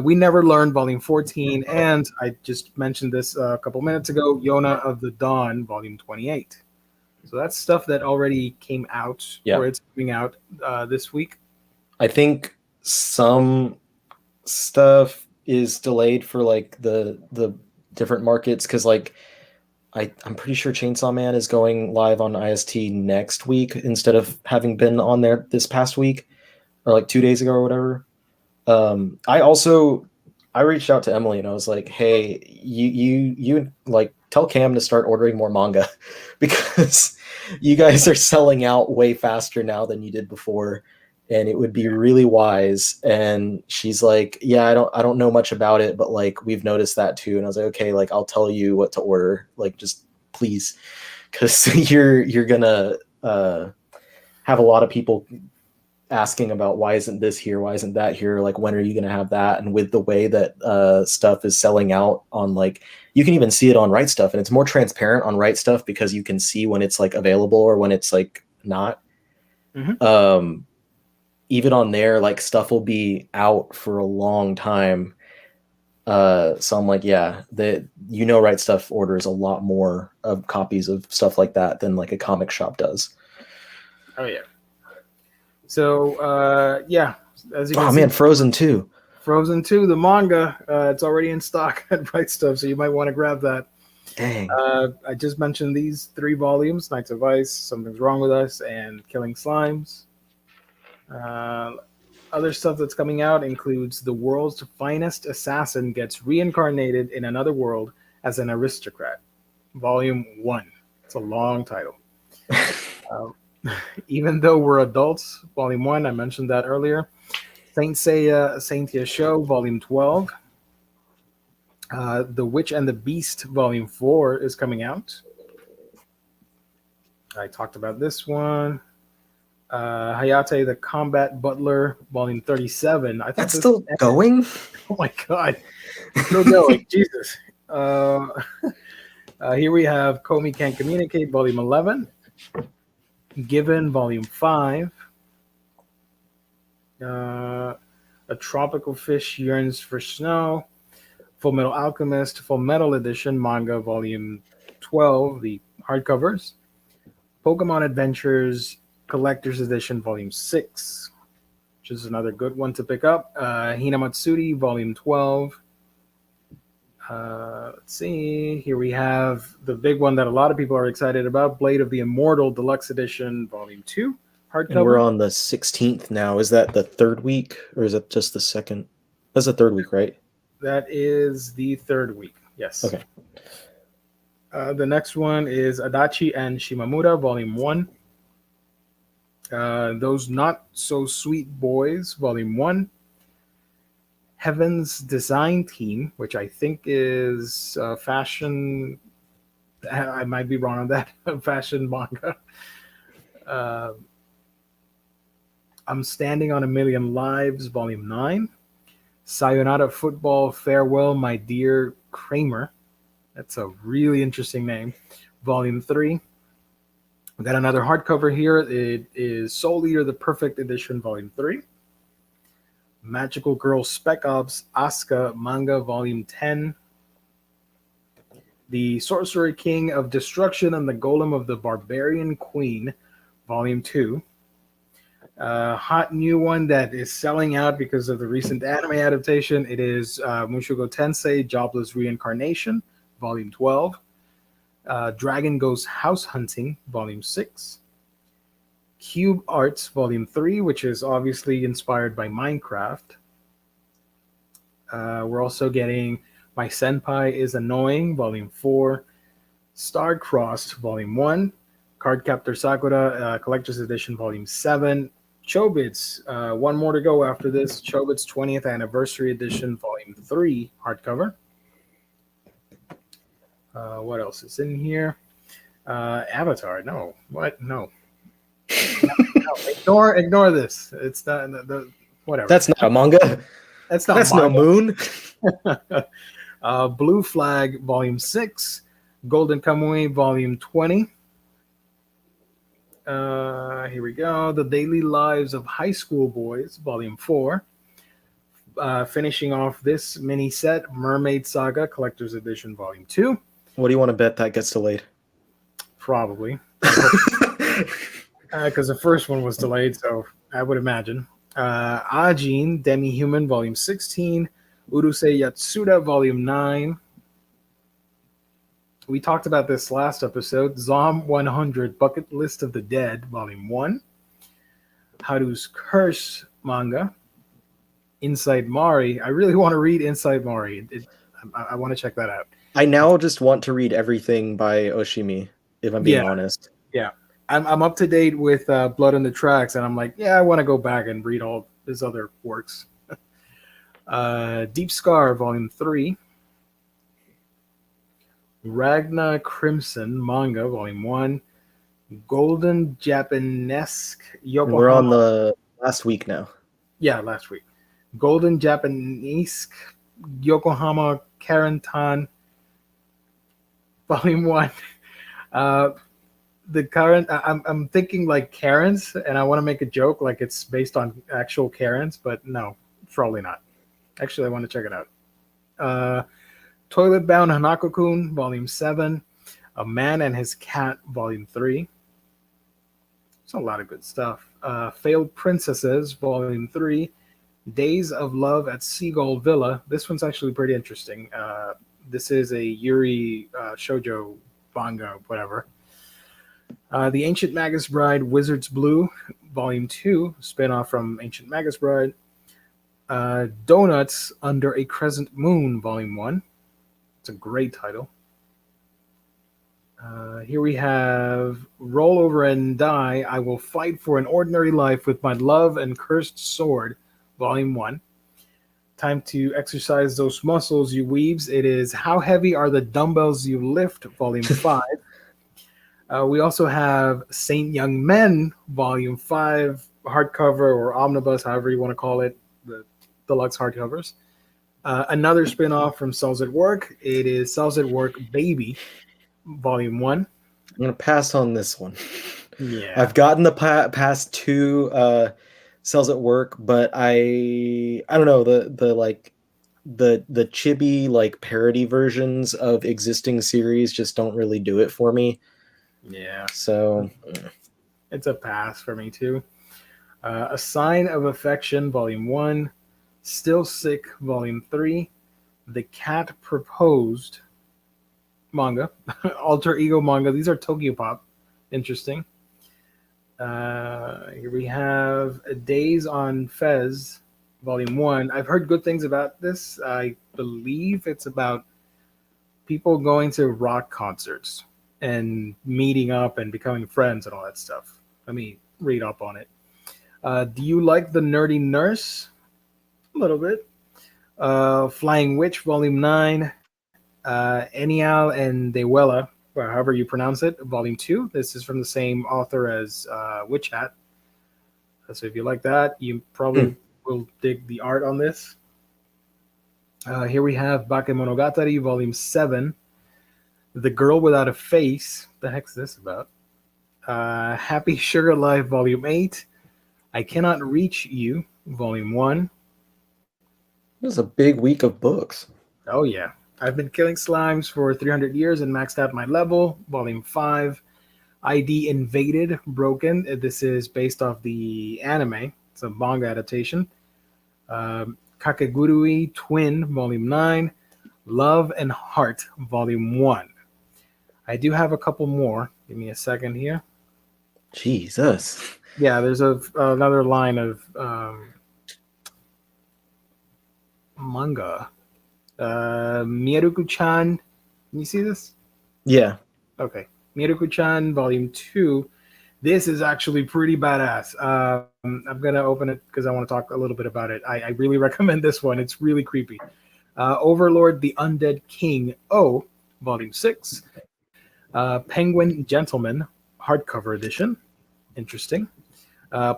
We Never Learned, Volume 14. And I just mentioned this a couple minutes ago, Yona of the Dawn, Volume 28. So that's stuff that already came out, or it's coming out this week. I think some stuff is delayed for like the different markets because like I'm pretty sure Chainsaw Man is going live on IST next week instead of having been on there this past week or like 2 days ago or whatever. I reached out to Emily and I was like, hey, you like tell Cam to start ordering more manga because you guys are selling out way faster now than you did before. And it would be really wise. And she's like, yeah, I don't know much about it, but like we've noticed that too. And I was like, okay, like I'll tell you what to order, like just please, because you're gonna have a lot of people asking about why isn't this here, why isn't that here, like when are you gonna have that? And with the way that stuff is selling out on, like you can even see it on Right Stuff, and it's more transparent on Right Stuff because you can see when it's like available or when it's like not. Mm-hmm. Even on there, like stuff will be out for a long time. So I'm like, yeah, Right Stuff orders a lot more of copies of stuff like that than like a comic shop does. Oh yeah. So yeah, as you can see, man, Frozen 2. Frozen 2, the manga, it's already in stock at Right Stuff, so you might want to grab that. Dang. I just mentioned these 3 volumes: Knights of Ice, Something's Wrong with Us, and Killing Slimes. Other stuff that's coming out includes The World's Finest Assassin Gets Reincarnated in Another World as an Aristocrat, Volume 1. It's a long title. Even Though We're Adults, Volume 1, I mentioned that earlier. Saint Seiya, Saintia Show, Volume 12. The Witch and the Beast, Volume 4 is coming out. I talked about this one. Hayate the Combat Butler, Volume 37. I thought that's still going? Oh my god. Still going. Jesus. Here we have Komi Can't Communicate, Volume 11. Given, Volume 5. A Tropical Fish Yearns for Snow. Full Metal Alchemist, Full Metal Edition, Manga, Volume 12, the hardcovers. Pokemon Adventures, Collector's Edition, Volume 6, which is another good one to pick up. Hinamatsuri, Volume 12. Let's see. Here we have the big one that a lot of people are excited about, Blade of the Immortal, Deluxe Edition, Volume 2, And we're hardcover. on the 16th now. Is that the third week or is it just the second? That's the third week, right? That is the third week. Yes. Okay. The next one is Adachi and Shimamura, Volume 1. Those Not So Sweet Boys, Volume 1. Heaven's Design Team, which I think is fashion. I might be wrong on that. Fashion manga. Uh, I'm Standing on a Million Lives, Volume 9. Sayonara Football, Farewell, My Dear Kramer. That's a really interesting name. Volume 3. We got another hardcover here. It is Soul Eater, the Perfect Edition, Volume 3. Magical Girl Spec Ops, Asuka, Manga, Volume 10. The Sorcerer King of Destruction and the Golem of the Barbarian Queen, Volume 2. Hot new one that is selling out because of the recent anime adaptation. It is Mushoku Tensei Jobless Reincarnation, Volume 12. Dragon Goes House Hunting, Volume 6. Cube Arts, Volume 3, which is obviously inspired by Minecraft. We're also getting My Senpai is Annoying, Volume 4. Star-Crossed, Volume 1. Cardcaptor Sakura, Collector's Edition, Volume 7. Chobits, one more to go after this. Chobits 20th Anniversary Edition, Volume 3, hardcover. What else is in here? Avatar, no. What? No. No, ignore this. It's not whatever. That's not a manga. That's not That's manga. no moon. Blue Flag, Volume 6. Golden Kamui, Volume 20. Here we go. The Daily Lives of High School Boys, Volume 4. Finishing off this mini set, Mermaid Saga, Collector's Edition, Volume 2. What do you want to bet that gets delayed? Probably. Because the first one was delayed, so I would imagine. Ajin, Demi-Human, Volume 16. Urusei Yatsuda, Volume 9. We talked about this last episode. Zom 100, Bucket List of the Dead, Volume 1. Haru's Curse manga. Inside Mari. I really want to read Inside Mari. I want to check that out. I now just want to read everything by Oshimi, if I'm being honest. Yeah. I'm up to date with Blood on the Tracks, and I'm like, yeah, I want to go back and read all his other works. Deep Scar, Volume 3. Ragna Crimson manga, Volume 1. Golden Japanesque Yokohama. We're on the last week now. Yeah, last week. Golden Japanesque Yokohama Karentan, Volume 1. The current, I'm thinking like Karens, and I want to make a joke like it's based on actual Karens, but no, probably not. Actually, I want to check it out. Toilet Bound Hanako-kun, Volume 7. A Man and His Cat, Volume 3. It's a lot of good stuff. Failed Princesses, Volume 3. Days of Love at Seagull Villa. This one's actually pretty interesting. This is a Yuri shoujo manga, whatever. The Ancient Magus Bride, Wizard's Blue, Volume 2, spin-off from Ancient Magus Bride. Donuts Under a Crescent Moon, Volume 1. It's a great title. Here we have Roll Over and Die. I Will Fight for an Ordinary Life with My Love and Cursed Sword, Volume 1. Time to exercise those muscles, you weebs. It is How Heavy Are the Dumbbells You Lift, Volume 5. We also have Saint Young Men, Volume 5, hardcover or omnibus, however you want to call it, the deluxe hardcovers. Another spin-off from Cells at Work. It is Cells at Work Baby, Volume 1. I'm going to pass on this one. Yeah. I've gotten the past two Cells at Work, but I don't know, the chibi like parody versions of existing series just don't really do it for me. Yeah. So it's a pass for me too. A Sign of Affection, Volume 1. Still Sick, Volume 3. The Cat Proposed manga. Alter Ego manga. These are Tokyo Pop. Interesting. Here we have Days on Fez, Volume 1. I've heard good things about this. I believe it's about people going to rock concerts and meeting up and becoming friends and all that stuff. Let me read up on it. Do you like the Nerdy Nurse? A little bit. Flying Witch, Volume 9. Enial and Dewella, or however you pronounce it, Volume 2. This is from the same author as Witch Hat. So if you like that, you probably will dig the art on this. Here we have Bakemonogatari, Volume 7. The Girl Without a Face. The heck's this about? Happy Sugar Life, Volume 8. I Cannot Reach You, Volume 1. It was a big week of books. Oh, yeah. I've been killing slimes for 300 years and maxed out my level, Volume 5. ID Invaded, Broken. This is based off the anime. It's a manga adaptation. Kakegurui Twin, Volume 9. Love and Heart, Volume 1. I do have a couple more. Give me a second here. Jesus. Yeah, there's another line of manga. Miyaruku-chan. Can you see this? Yeah. Okay. Miyaruku-chan, Volume 2. This is actually pretty badass. I'm going to open it because I want to talk a little bit about it. I really recommend this one. It's really creepy. Overlord, the Undead King, O, Volume 6. Penguin Gentleman, hardcover edition. Interesting.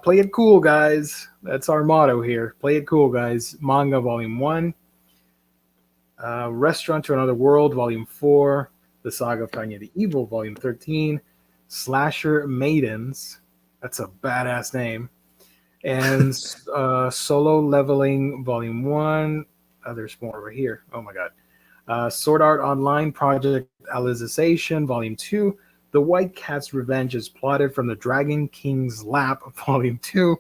Play it cool, guys. That's our motto here. Play it cool, guys. Manga, Volume 1. Restaurant to Another World, Volume 4. The Saga of Tanya the Evil, Volume 13. Slasher Maidens. That's a badass name. And Solo Leveling, Volume 1. There's more over here. Oh, my God. Sword Art Online, Project Alicization, Volume 2. The White Cat's Revenge is Plotted from the Dragon King's Lap, Volume 2.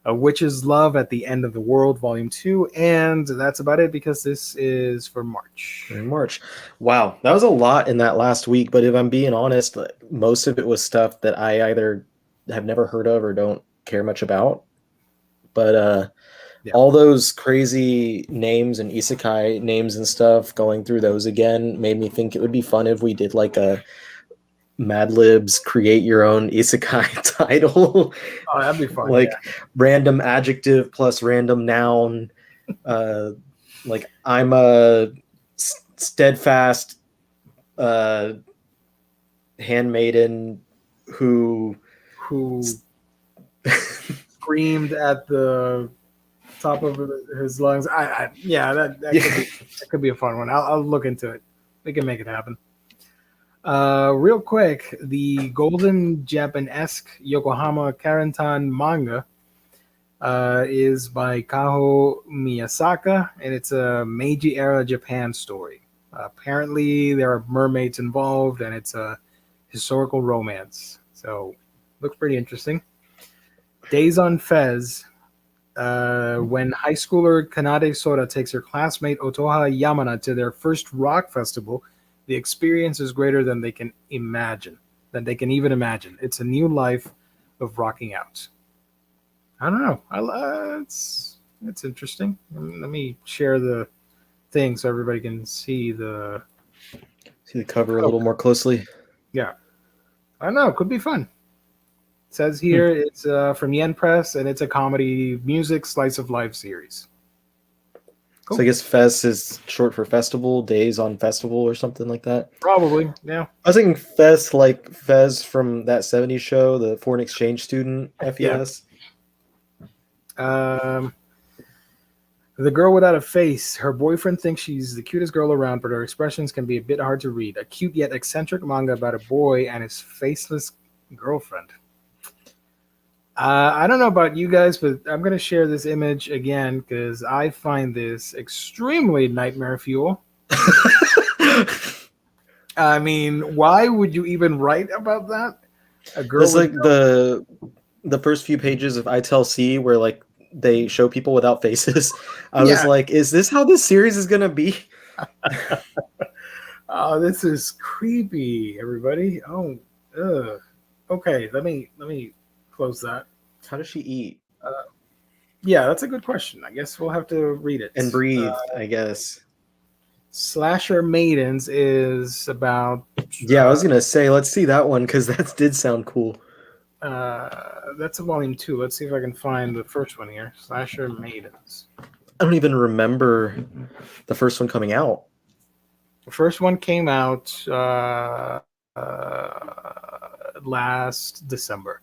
A Witch's Love at the End of the World, Volume 2. And that's about it because this is for March. In March. Wow. That was a lot in that last week. But if I'm being honest, most of it was stuff that I either have never heard of or don't care much about. But all those crazy names and isekai names and stuff, going through those again, made me think it would be fun if we did like a Mad Libs create your own isekai title. Oh, that'd be fun. Like random adjective plus random noun. Like I'm a steadfast handmaiden who screamed at the top of his lungs. That could be a fun one. I'll look into it. We can make it happen. Real quick, the Golden Japan-esque Yokohama Karantan manga is by Kaho Miyasaka, and it's a Meiji-era Japan story. Apparently, there are mermaids involved, and it's a historical romance. So, looks pretty interesting. Days on Fez. When high schooler Kanade Sora takes her classmate Otoha Yamana to their first rock festival, the experience is greater than they can imagine, than they can even imagine. It's a new life of rocking out. I don't know. It's interesting. Let me share the thing so everybody can see the cover a little more closely. Yeah. I don't know. It could be fun. It says here it's from Yen Press, and it's a comedy music slice of life series. Cool. So I guess Fez is short for festival, Days on Festival or something like that. Probably, yeah. I was thinking Fez like Fez from that 70s show, the foreign exchange student, FES. Yeah. The Girl Without a Face. Her boyfriend thinks she's the cutest girl around, but her expressions can be a bit hard to read. A cute yet eccentric manga about a boy and his faceless girlfriend. I don't know about you guys, but I'm going to share this image again because I find this extremely nightmare fuel. I mean, why would you even write about that? A girl. It's like the first few pages of I Tell C where like they show people without faces. I was like, is this how this series is going to be? Oh, this is creepy, everybody. Oh, ugh. Okay, let me close that. How does she eat Yeah, that's a good question. I guess we'll have to read it. and breathe? I guess. Slasher Maidens is about. Yeah, I was gonna say, let's see that one because that did sound cool. That's a volume 2. Let's see if I can find the first one here. Slasher Maidens. I don't even remember the first one coming out. The first one came out last December.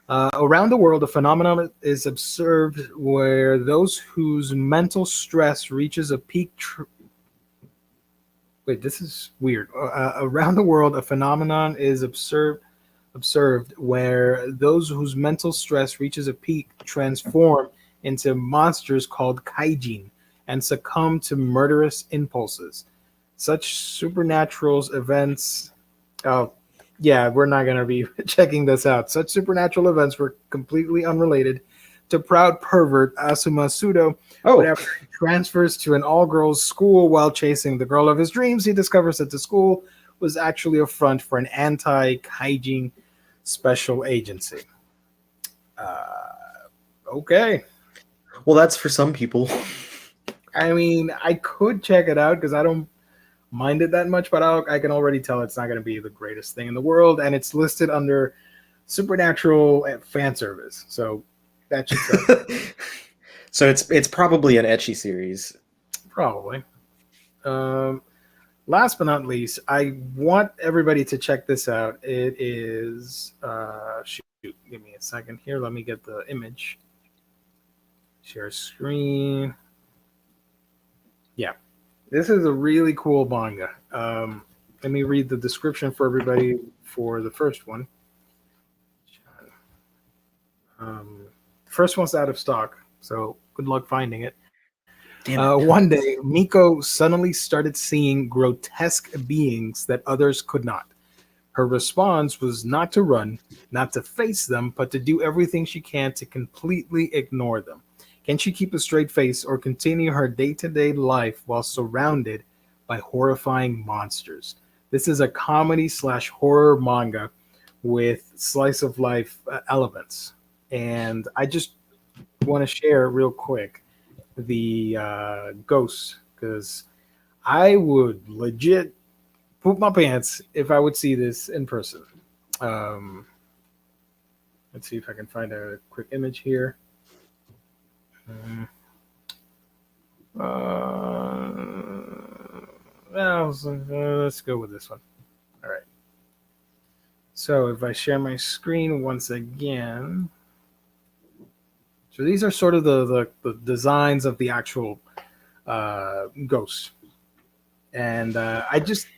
Around the world, a phenomenon is observed where those whose mental stress reaches a peak. Wait, this is weird. Around the world, a phenomenon is observed where those whose mental stress reaches a peak transform into monsters called kaijin and succumb to murderous impulses. Such supernatural events. Oh, yeah, we're not going to be checking this out. Such supernatural events were completely unrelated to proud pervert Asuma Sudo. Oh, But after he transfers to an all-girls school while chasing the girl of his dreams, he discovers that the school was actually a front for an anti-kaijin special agency. Okay. well, that's for some people. I mean, I could check it out because I don't mind it that much, but I can already tell it's not going to be the greatest thing in the world, and it's listed under supernatural fan service, so that should sell. So it's probably an ecchi series. Probably. Last but not least, I want everybody to check this out. It is shoot, give me a second here. Let me get the image. Share screen. Yeah. This is a really cool manga. Let me read the description for everybody for the first one. The first one's out of stock, so good luck finding it. One day, Miko suddenly started seeing grotesque beings that others could not. Her response was not to run, not to face them, but to do everything she can to completely ignore them. Can she keep a straight face or continue her day-to-day life while surrounded by horrifying monsters? This is a comedy/horror manga with slice of life elements. And I just want to share real quick the ghosts, because I would legit poop my pants if I would see this in person. Let's see if I can find a quick image here. Let's go with this one. All right. So if I share my screen once again. So these are sort of the designs of the actual ghosts. And I just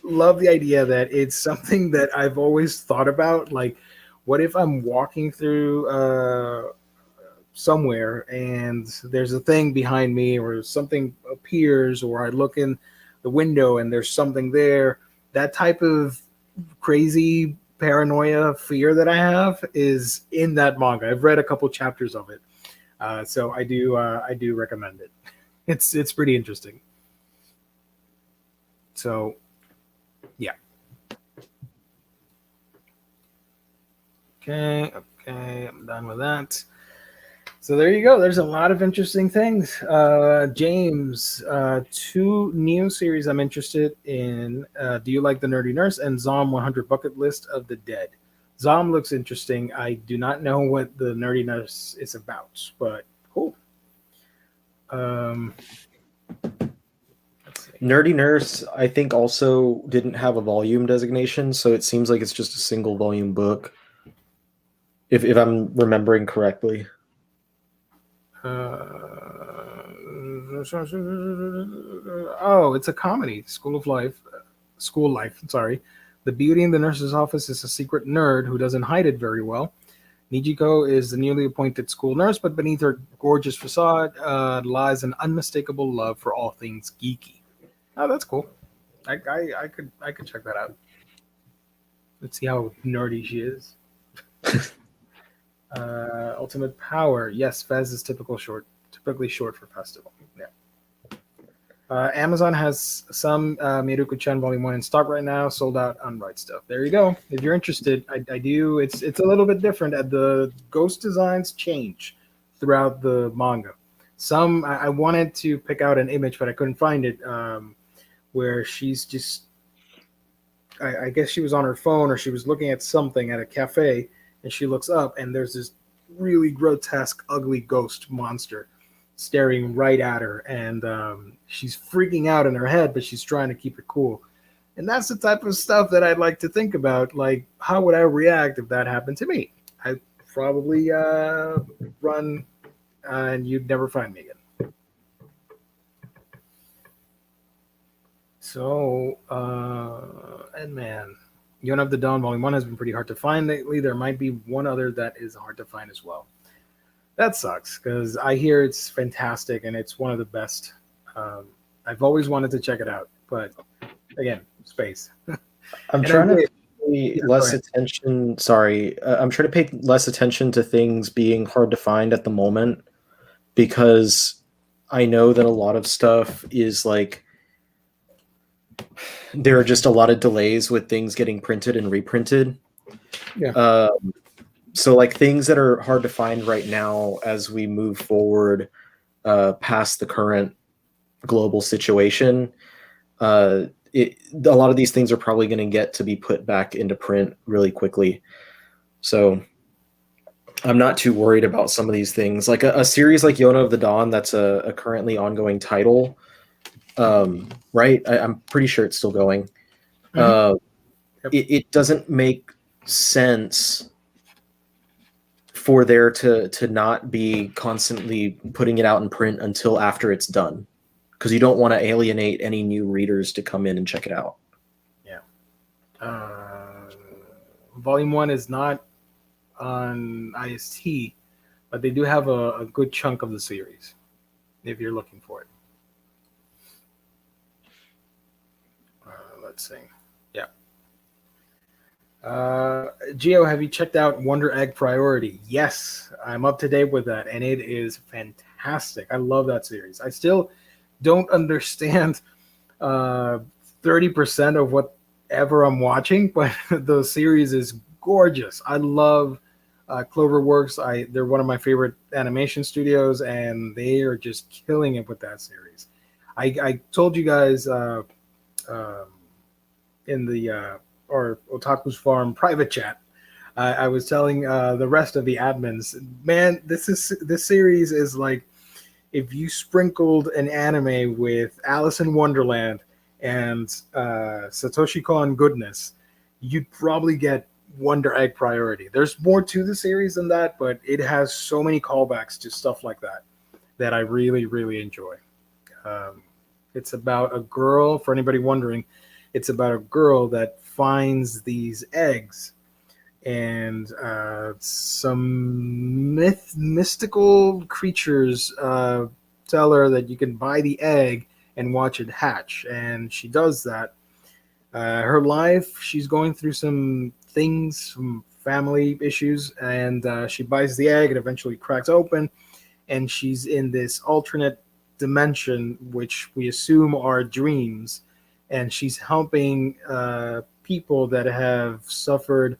love the idea that it's something that I've always thought about. Like, what if I'm walking through somewhere and there's a thing behind me or something appears, or I look in the window and there's something there? That type of crazy paranoia fear that I have is in that manga. I've read a couple chapters of it, so I do recommend it. It's pretty interesting. So, yeah. Okay, I'm done with that. So there you go. There's a lot of interesting things. James, 2 new series I'm interested in. Do You Like the Nerdy Nurse and Zom 100 Bucket List of the Dead. Zom looks interesting. I do not know what the Nerdy Nurse is about, but cool. Nerdy Nurse, I think, also didn't have a volume designation, so it seems like it's just a single volume book, if I'm remembering correctly. Oh, it's a comedy. School life. Sorry. The beauty in the nurse's office is a secret nerd who doesn't hide it very well. Nijiko is the newly appointed school nurse, but beneath her gorgeous facade lies an unmistakable love for all things geeky. Oh, that's cool. I could check that out. Let's see how nerdy she is. Ultimate Power. Yes, Fez is typically short for festival. Yeah. Amazon has some Miruko-chan Volume 1 in stock right now, sold out on Right Stuff. There you go. If you're interested, I do. It's a little bit different. The ghost designs change throughout the manga. Some I wanted to pick out an image, but I couldn't find it, where she's just, I guess she was on her phone or she was looking at something at a cafe, and she looks up, and there's this really grotesque, ugly ghost monster staring right at her, and she's freaking out in her head, but she's trying to keep it cool. And that's the type of stuff that I'd like to think about. Like, how would I react if that happened to me? I'd probably run, and you'd never find me again. So, and man, Yona of the Dawn Volume 1 has been pretty hard to find lately. There might be one other that is hard to find as well. That sucks, because I hear it's fantastic and it's one of the best. I've always wanted to check it out, but again, space. I'm trying to pay less attention. Sorry, I'm trying to pay less attention to things being hard to find at the moment, because I know that a lot of stuff is like, there are just a lot of delays with things getting printed and reprinted. Yeah. So like things that are hard to find right now as we move forward past the current global situation, a lot of these things are probably going to get to be put back into print really quickly. So I'm not too worried about some of these things. Like a series like Yona of the Dawn, that's a currently ongoing title, right? I'm pretty sure it's still going. Yep. It doesn't make sense for there to not be constantly putting it out in print until after it's done, because you don't want to alienate any new readers to come in and check it out. Yeah. Volume 1 is not on IST, but they do have a good chunk of the series if you're looking for it. Let's see. Yeah. Geo, have you checked out Wonder Egg Priority? Yes, I'm up to date with that, and it is fantastic. I love that series. I still don't understand 30% of whatever I'm watching, but the series is gorgeous. I love Cloverworks. They're one of my favorite animation studios, and they are just killing it with that series. I told you guys in the or Otaku's Farm private chat, I was telling the rest of the admins, man, this series is like if you sprinkled an anime with Alice in Wonderland and Satoshi Kon goodness, you'd probably get Wonder Egg Priority. There's more to the series than that, but it has so many callbacks to stuff like that I really, really enjoy. It's about a girl, for anybody wondering, it's about a girl that finds these eggs, and some mystical creatures tell her that you can buy the egg and watch it hatch, and she does that. Her life, she's going through some things, some family issues, and she buys the egg. It eventually cracks open, and she's in this alternate dimension, which we assume are dreams, and she's helping people that have suffered,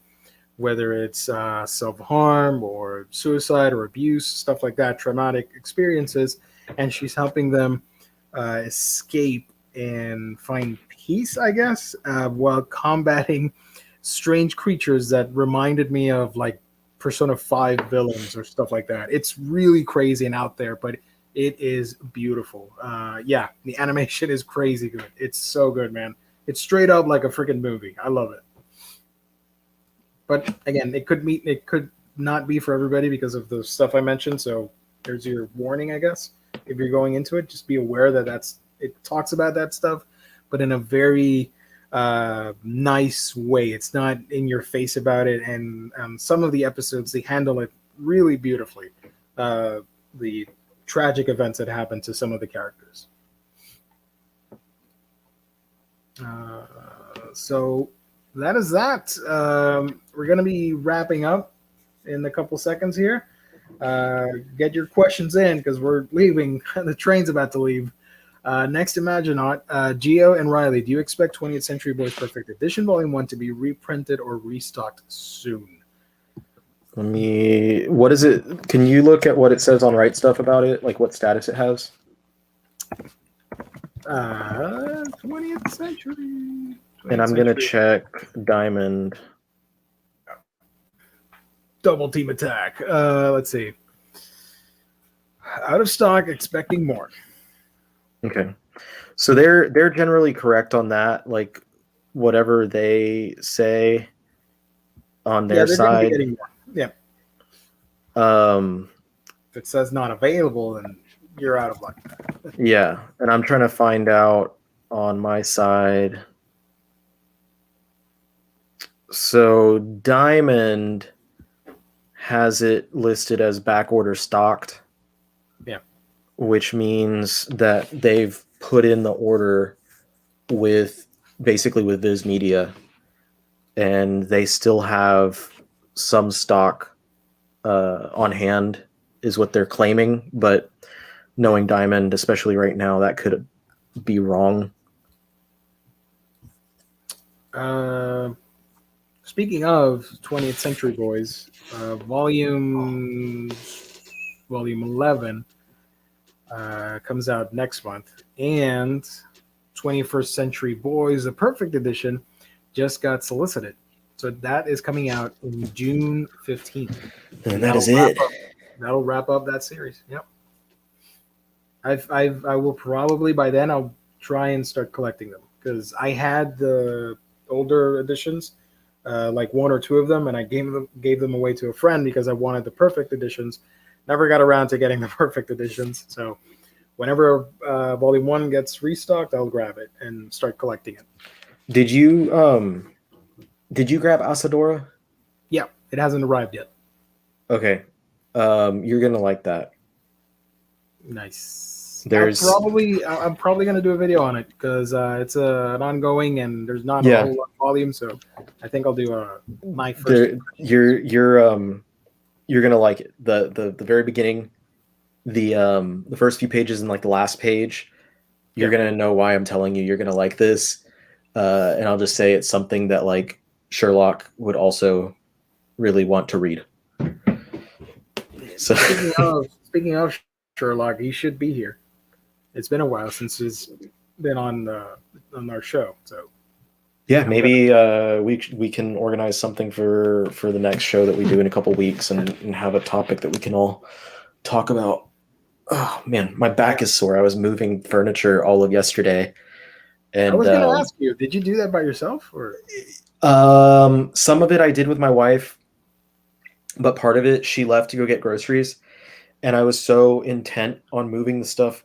whether it's self-harm or suicide or abuse, stuff like that, traumatic experiences, and she's helping them escape and find peace, I guess, while combating strange creatures that reminded me of like Persona 5 villains or stuff like that. It's really crazy and out there, but it is beautiful. Yeah, the animation is crazy good. It's so good, man. It's straight up like a freaking movie. I love it. But again, it could not be for everybody because of the stuff I mentioned. So there's your warning, I guess. If you're going into it, just be aware that it talks about that stuff, but in a very nice way. It's not in your face about it. And some of the episodes, they handle it really beautifully. The tragic events that happen to some of the characters. So that is that. We're going to be wrapping up in a couple seconds here. Get your questions in because we're leaving. The train's about to leave. Next, Imaginaut, Geo and Riley, do you expect 20th Century Boys Perfect Edition Volume 1 to be reprinted or restocked soon? What is it? Can you look at what it says on Right Stuff about it? Like what status it has? 20th Century. 20th And I'm going to century. check Diamond. Double Team Attack. Let's see. Out of stock, expecting more. Okay. So they're generally correct on that. Like whatever they say on their They're going to be side. getting more. Yeah. If it says not available, then you're out of luck. Yeah, and I'm trying to find out on my side. So Diamond has it listed as back order stocked. Yeah. Which means that they've put in the order with basically with Viz Media, and they still have some stock on hand, is what they're claiming. But knowing Diamond, especially right now, that could be wrong. Speaking of 20th Century Boys, volume 11 comes out next month, and 21st Century Boys, the Perfect Edition, just got solicited. So that is coming out in June 15th. And that is it. That'll wrap up that series. Yep. I will probably by then I'll try and start collecting them because I had the older editions, like one or two of them, and I gave them away to a friend because I wanted the perfect editions. Never got around to getting the perfect editions. So whenever volume 1 gets restocked, I'll grab it and start collecting it. Did you grab Asadora? Yeah, it hasn't arrived yet. Okay. You're gonna like that. Nice. There's I'm probably gonna do a video on it because it's an ongoing and there's not a whole lot of volume, so I think I'll do my first. You're gonna like it. The very beginning, the first few pages and like the last page, you're gonna know why I'm telling you you're gonna like this. And I'll just say it's something that like Sherlock would also really want to read. So speaking of Sherlock, he should be here. It's been a while since he's been on our show, so yeah, maybe we can organize something for the next show that we do in a couple weeks and have a topic that we can all talk about. Oh man, my back is sore. I was moving furniture all of yesterday, and I was going to ask you, did you do that by yourself or? Some of it I did with my wife, but part of it she left to go get groceries, and I was so intent on moving the stuff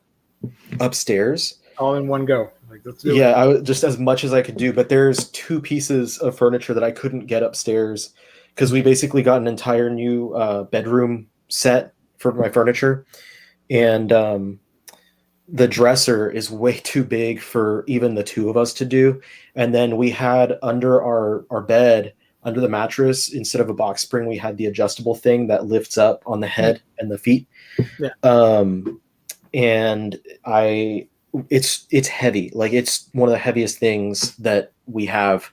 upstairs all in one go. Like, let's do it. I was just as much as I could do, but there's 2 pieces of furniture that I couldn't get upstairs because we basically got an entire new bedroom set for my furniture, and the dresser is way too big for even the 2 of us to do. And then we had under our bed, under the mattress, instead of a box spring, we had the adjustable thing that lifts up on the head and the feet. Yeah. And it's heavy. Like it's one of the heaviest things that we have.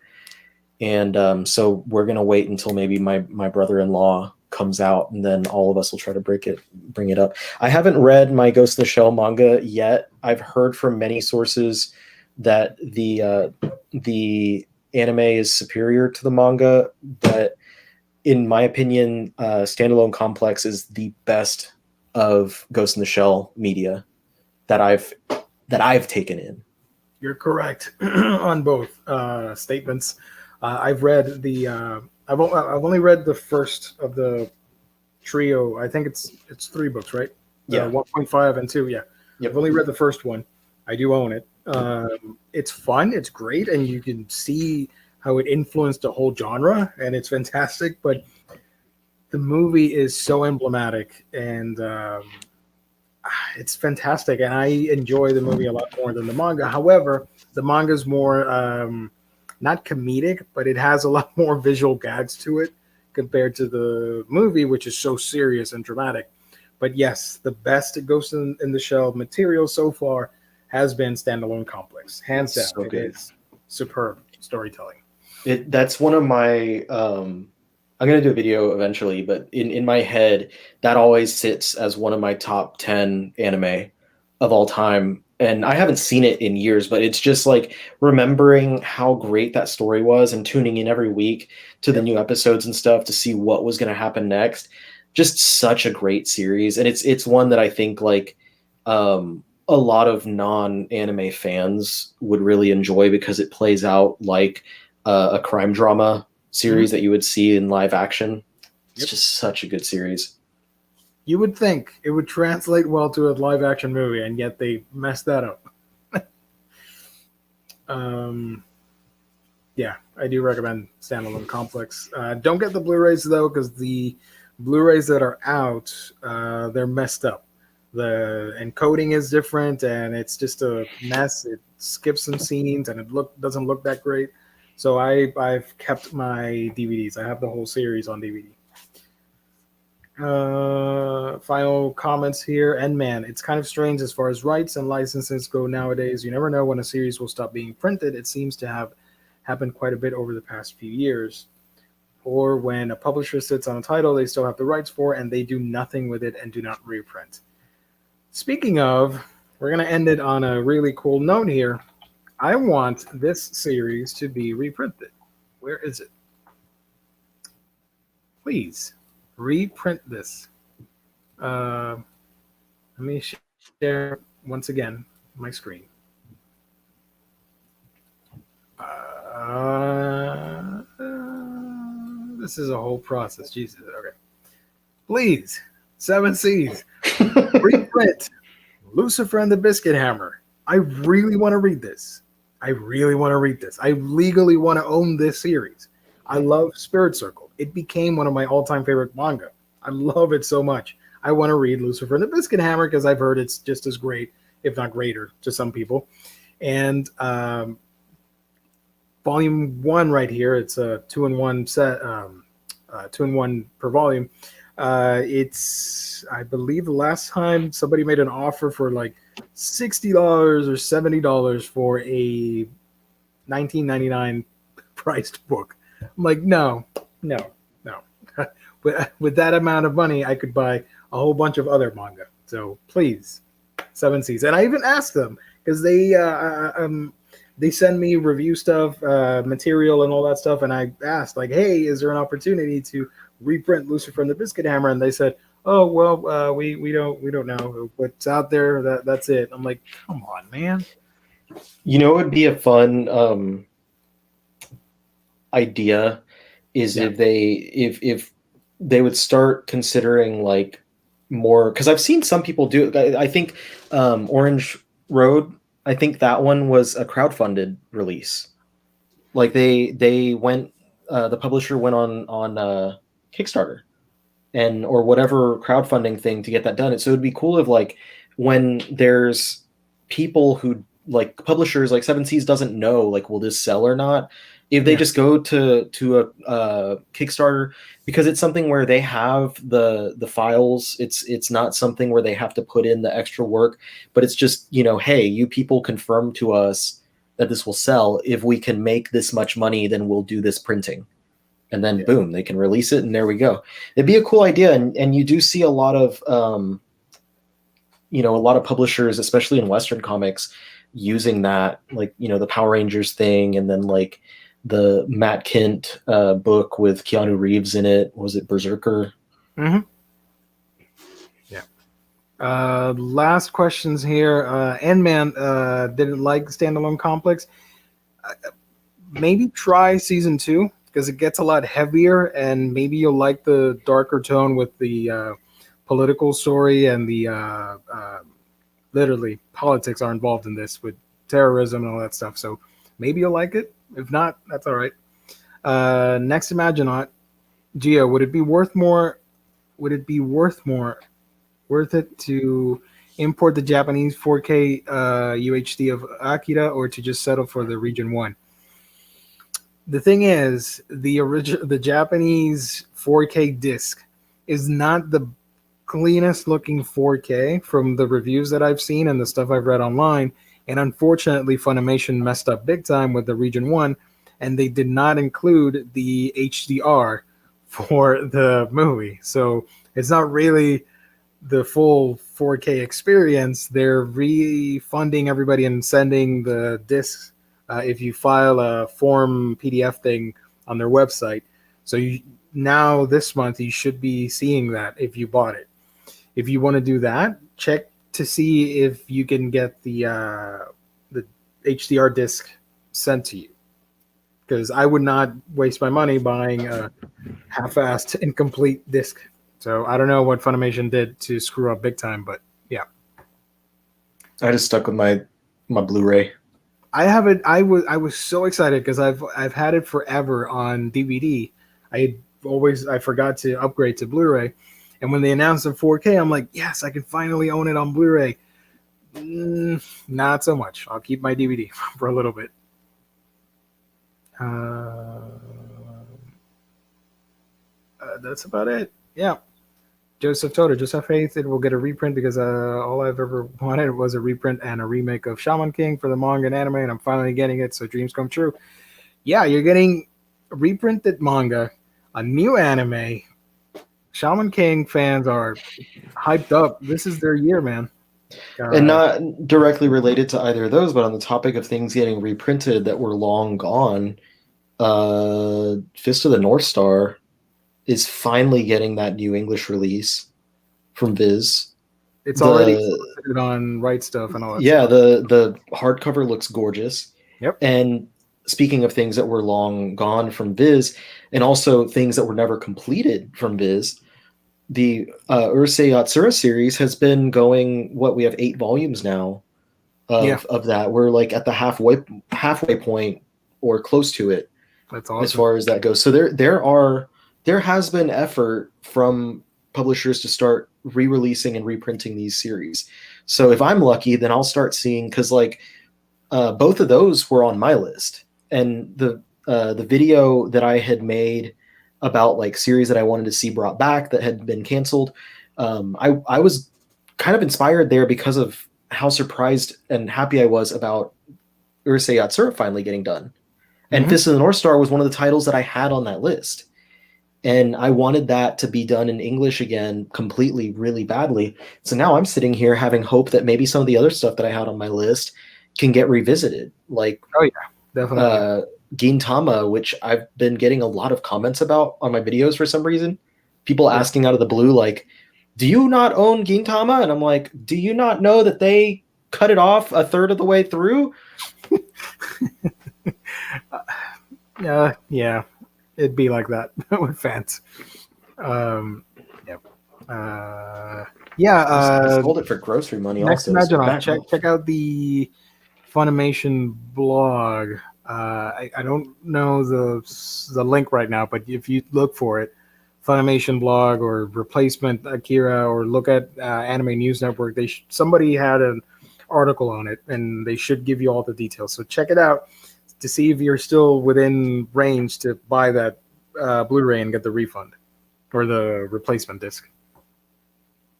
And so we're gonna wait until maybe my brother-in-law comes out, and then all of us will try to bring it up. I haven't read my Ghost in the Shell manga yet. I've heard from many sources that the anime is superior to the manga, but in my opinion, Standalone Complex is the best of Ghost in the Shell media that I've taken in. You're correct on both statements. I've read the I've only read the first of the trio. I think it's 3 books, right? Yeah, 1.5 and 2. Yeah, yep. I've only read the first one. I do own it. It's fun. It's great, and you can see how it influenced the whole genre, and it's fantastic. But the movie is so emblematic, and it's fantastic, and I enjoy the movie a lot more than the manga. However, the manga is more not comedic, but it has a lot more visual gags to it compared to the movie, which is so serious and dramatic. But yes, the best Ghost in the Shell material so far has been Standalone Complex. Hands down, So it good. is superb storytelling. That's one of my I'm gonna do a video eventually, but in my head, that always sits as one of my top 10 anime of all time. And I haven't seen it in years, but it's just like remembering how great that story was and tuning in every week to the Yep. new episodes and stuff to see what was gonna happen next. Just such a great series. And it's one that I think like a lot of non-anime fans would really enjoy because it plays out like a crime drama Mhm. series that you would see in live action. It's Yep. just such a good series. You would think it would translate well to a live action movie, and yet they messed that up. um, yeah, I do recommend Standalone Complex. Don't get the Blu-rays though, because the Blu-rays that are out, they're messed up. The encoding is different, and it's just a mess. It skips some scenes, and it doesn't look that great. So I've kept my DVDs. I have the whole series on DVD. Final comments here. And man, it's kind of strange as far as rights and licenses go nowadays. You never know when a series will stop being printed. It seems to have happened quite a bit over the past few years. Or when a publisher sits on a title they still have the rights for and they do nothing with it and do not reprint. Speaking of, we're going to end it on a really cool note here. I want this series to be reprinted. Where is it? Please reprint this. Let me share once again my screen. This is a whole process. Jesus. Okay. Please, Seven Seas, reprint Lucifer and the Biscuit Hammer. I really want to read this. I really want to read this. I legally want to own this series. I love Spirit Circle. It became one of my all-time favorite manga. I love it so much. I want to read Lucifer and the Biscuit Hammer because I've heard it's just as great, if not greater, to some people. And volume 1 right here, it's a 2-in-1 set, 2-in-1 per volume. It's, I believe the last time somebody made an offer for like $60 or $70 for a 1999 priced book. I'm like, no. With that amount of money, I could buy a whole bunch of other manga. So please, Seven Seas. And I even asked them because they send me review stuff, material, and all that stuff. And I asked, like, hey, is there an opportunity to reprint Lucifer and the Biscuit Hammer? And they said, oh well, we don't know what's out there. That's it. I'm like, come on, man. You know, it would be a fun idea is Yeah. if they would start considering like more, because I've seen some people do it. I think Orange Road, I think that one was a crowdfunded release. Like they went, the publisher went on Kickstarter and or whatever crowdfunding thing to get that done. So it'd be cool if like when there's people who like publishers like Seven Seas doesn't know like will this sell or not, if they Yeah. just go to a Kickstarter, because it's something where they have the files. It's not something where they have to put in the extra work, but it's just, you know, hey, you people confirm to us that this will sell. If we can make this much money, then we'll do this printing. And then boom, they can release it, and there we go. It'd be a cool idea, and you do see a lot of you know, a lot of publishers, especially in Western comics, using that, like, you know, the Power Rangers thing, and then like the Matt Kent book with Keanu Reeves in it. Was it Berserker? Mm-hmm. Yeah. Last questions here. Endman didn't like Standalone Complex. Maybe try season 2 because it gets a lot heavier, and maybe you'll like the darker tone with the political story and the literally politics are involved in this with terrorism and all that stuff. So maybe you'll like it. If not, that's all right. Next Imaginaut, Gio, would it be worth more? Would it be worth it to import the Japanese 4K UHD of Akira, or to just settle for the Region 1? The thing is, the Japanese 4K disc is not the cleanest looking 4K from the reviews that I've seen and the stuff I've read online. And unfortunately, Funimation messed up big time with the Region 1, and they did not include the HDR for the movie. So it's not really the full 4K experience. They're refunding everybody and sending the discs if you file a form PDF thing on their website. So now this month you should be seeing that if you bought it. If you want to do that, check to see if you can get the HDR disc sent to you. Because I would not waste my money buying a half-assed incomplete disc. So I don't know what Funimation did to screw up big time, but yeah. I just stuck with my Blu-ray. I have it. I was so excited because I've had it forever on DVD. I forgot to upgrade to Blu-ray, and when they announced the 4K, I'm like, yes, I can finally own it on Blu-ray. Not so much. I'll keep my DVD for a little bit. That's about it. Yeah. Joseph Toda, just have faith it will get a reprint because all I've ever wanted was a reprint and a remake of Shaman King for the manga and anime, and I'm finally getting it, so dreams come true. Yeah, you're getting a reprinted manga, a new anime. Shaman King fans are hyped up. This is their year, man. And not directly related to either of those, but on the topic of things getting reprinted that were long gone, Fist of the North Star is finally getting that new English release from Viz. It's already solicited on Right Stuff and all that stuff. Yeah, the hardcover looks gorgeous. Yep. And speaking of things that were long gone from Viz, and also things that were never completed from Viz, the Urusei Yatsura series has been going, we have 8 volumes now of that. We're like at the halfway point or close to it. That's awesome. As far as that goes. So there has been effort from publishers to start re-releasing and reprinting these series. So if I'm lucky, then I'll start seeing, because both of those were on my list, and the video that I had made about like series that I wanted to see brought back that had been canceled, I was kind of inspired there because of how surprised and happy I was about Urusei Yatsura finally getting done. And Fist of the North Star was one of the titles that I had on that list. And I wanted that to be done in English again completely, really badly. So now I'm sitting here having hope that maybe some of the other stuff that I had on my list can get revisited. Like, oh yeah, definitely. Gintama, which I've been getting a lot of comments about on my videos for some reason. People asking out of the blue, like, do you not own Gintama? And I'm like, do you not know that they cut it off a third of the way through? Yeah. It'd be like that with fans. Sold it for grocery money. Next, also, imagine check out the Funimation blog. I don't know the link right now, but if you look for it, Funimation blog or Replacement Akira, or look at Anime News Network, somebody had an article on it, and they should give you all the details. So check it out to see if you're still within range to buy that Blu-ray and get the refund or the replacement disc.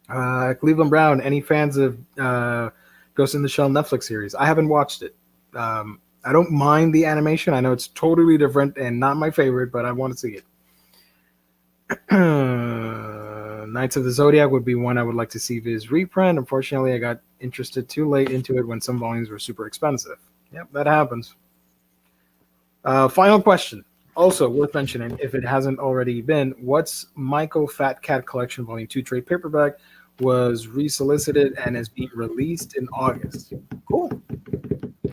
Cleveland Brown, any fans of Ghost in the Shell Netflix series? I haven't watched it. I don't mind the animation. I know it's totally different and not my favorite, but I want to see it. Knights of the Zodiac would be one I would like to see Viz reprint. Unfortunately, I got interested too late into it when some volumes were super expensive. Yep, that happens. Final question, also worth mentioning if it hasn't already been. What's Michael Fat Cat Collection Volume 2 trade paperback was resolicited and is being released in August. Cool.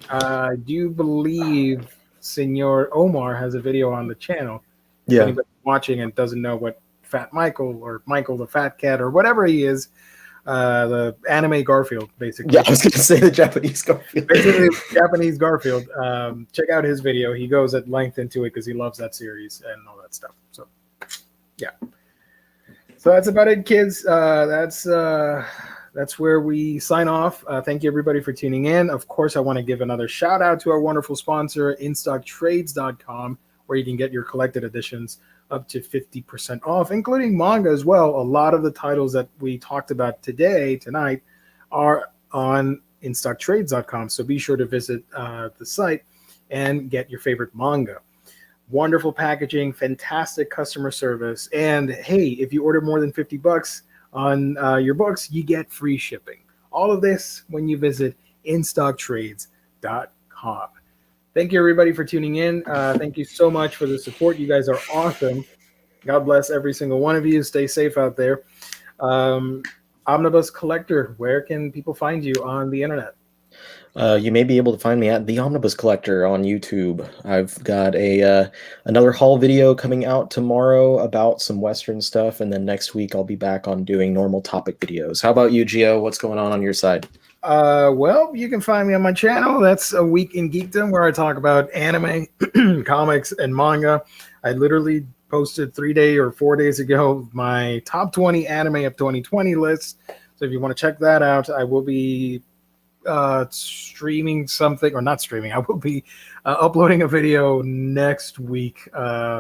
I do believe Senor Omar has a video on the channel. If anybody watching and doesn't know what Fat Michael or Michael the Fat Cat or whatever he is, the anime Garfield, basically. Yeah, I was going to say the Japanese Garfield. Basically, Japanese Garfield. Check out his video. He goes at length into it because he loves that series and all that stuff. So, yeah. So that's about it, kids. That's where we sign off. Thank you, everybody, for tuning in. Of course, I want to give another shout out to our wonderful sponsor, InStockTrades.com, where you can get your collected editions up to 50% off, including manga as well. A lot of the titles that we talked about tonight, are on instocktrades.com. So be sure to visit the site and get your favorite manga. Wonderful packaging, fantastic customer service, and hey, if you order more than $50 on your books, you get free shipping. All of this when you visit instocktrades.com. Thank you, everybody, for tuning in. Thank you so much for the support. You guys are awesome. God bless every single one of you. Stay safe out there. Omnibus Collector, where can people find you on the internet? You may be able to find me at the Omnibus Collector on YouTube. I've got another haul video coming out tomorrow about some Western stuff, and then next week I'll be back on doing normal topic videos. How about you, Gio? What's going on your side? Well, you can find me on my channel. That's A Week in Geekdom, where I talk about anime, comics, and manga. I literally posted 3 days or 4 days ago my top 20 anime of 2020 list. So if you want to check that out, I will be streaming something, or not streaming. I will be uploading a video next week,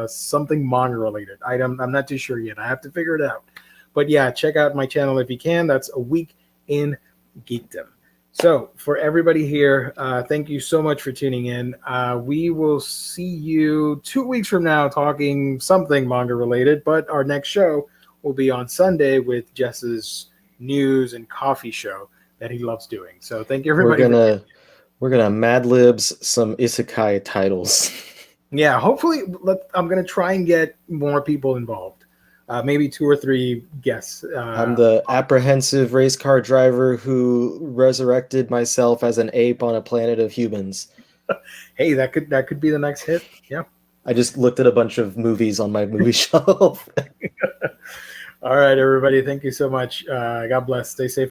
something manga related. I'm not too sure yet. I have to figure it out. But yeah, check out my channel if you can. That's A Week in Geekdom. So for everybody here, thank you so much for tuning in. We will see you 2 weeks from now talking something manga related, but our next show will be on Sunday with Jess's news and coffee show that he loves doing. So thank you, everybody. We're gonna Mad Libs some isekai titles. Yeah, hopefully I'm gonna try and get more people involved. Maybe 2 or 3 guests. I'm the apprehensive race car driver who resurrected myself as an ape on a planet of humans. Hey, that could be the next hit. Yeah. I just looked at a bunch of movies on my movie shelf. All right, everybody. Thank you so much. God bless. Stay safe.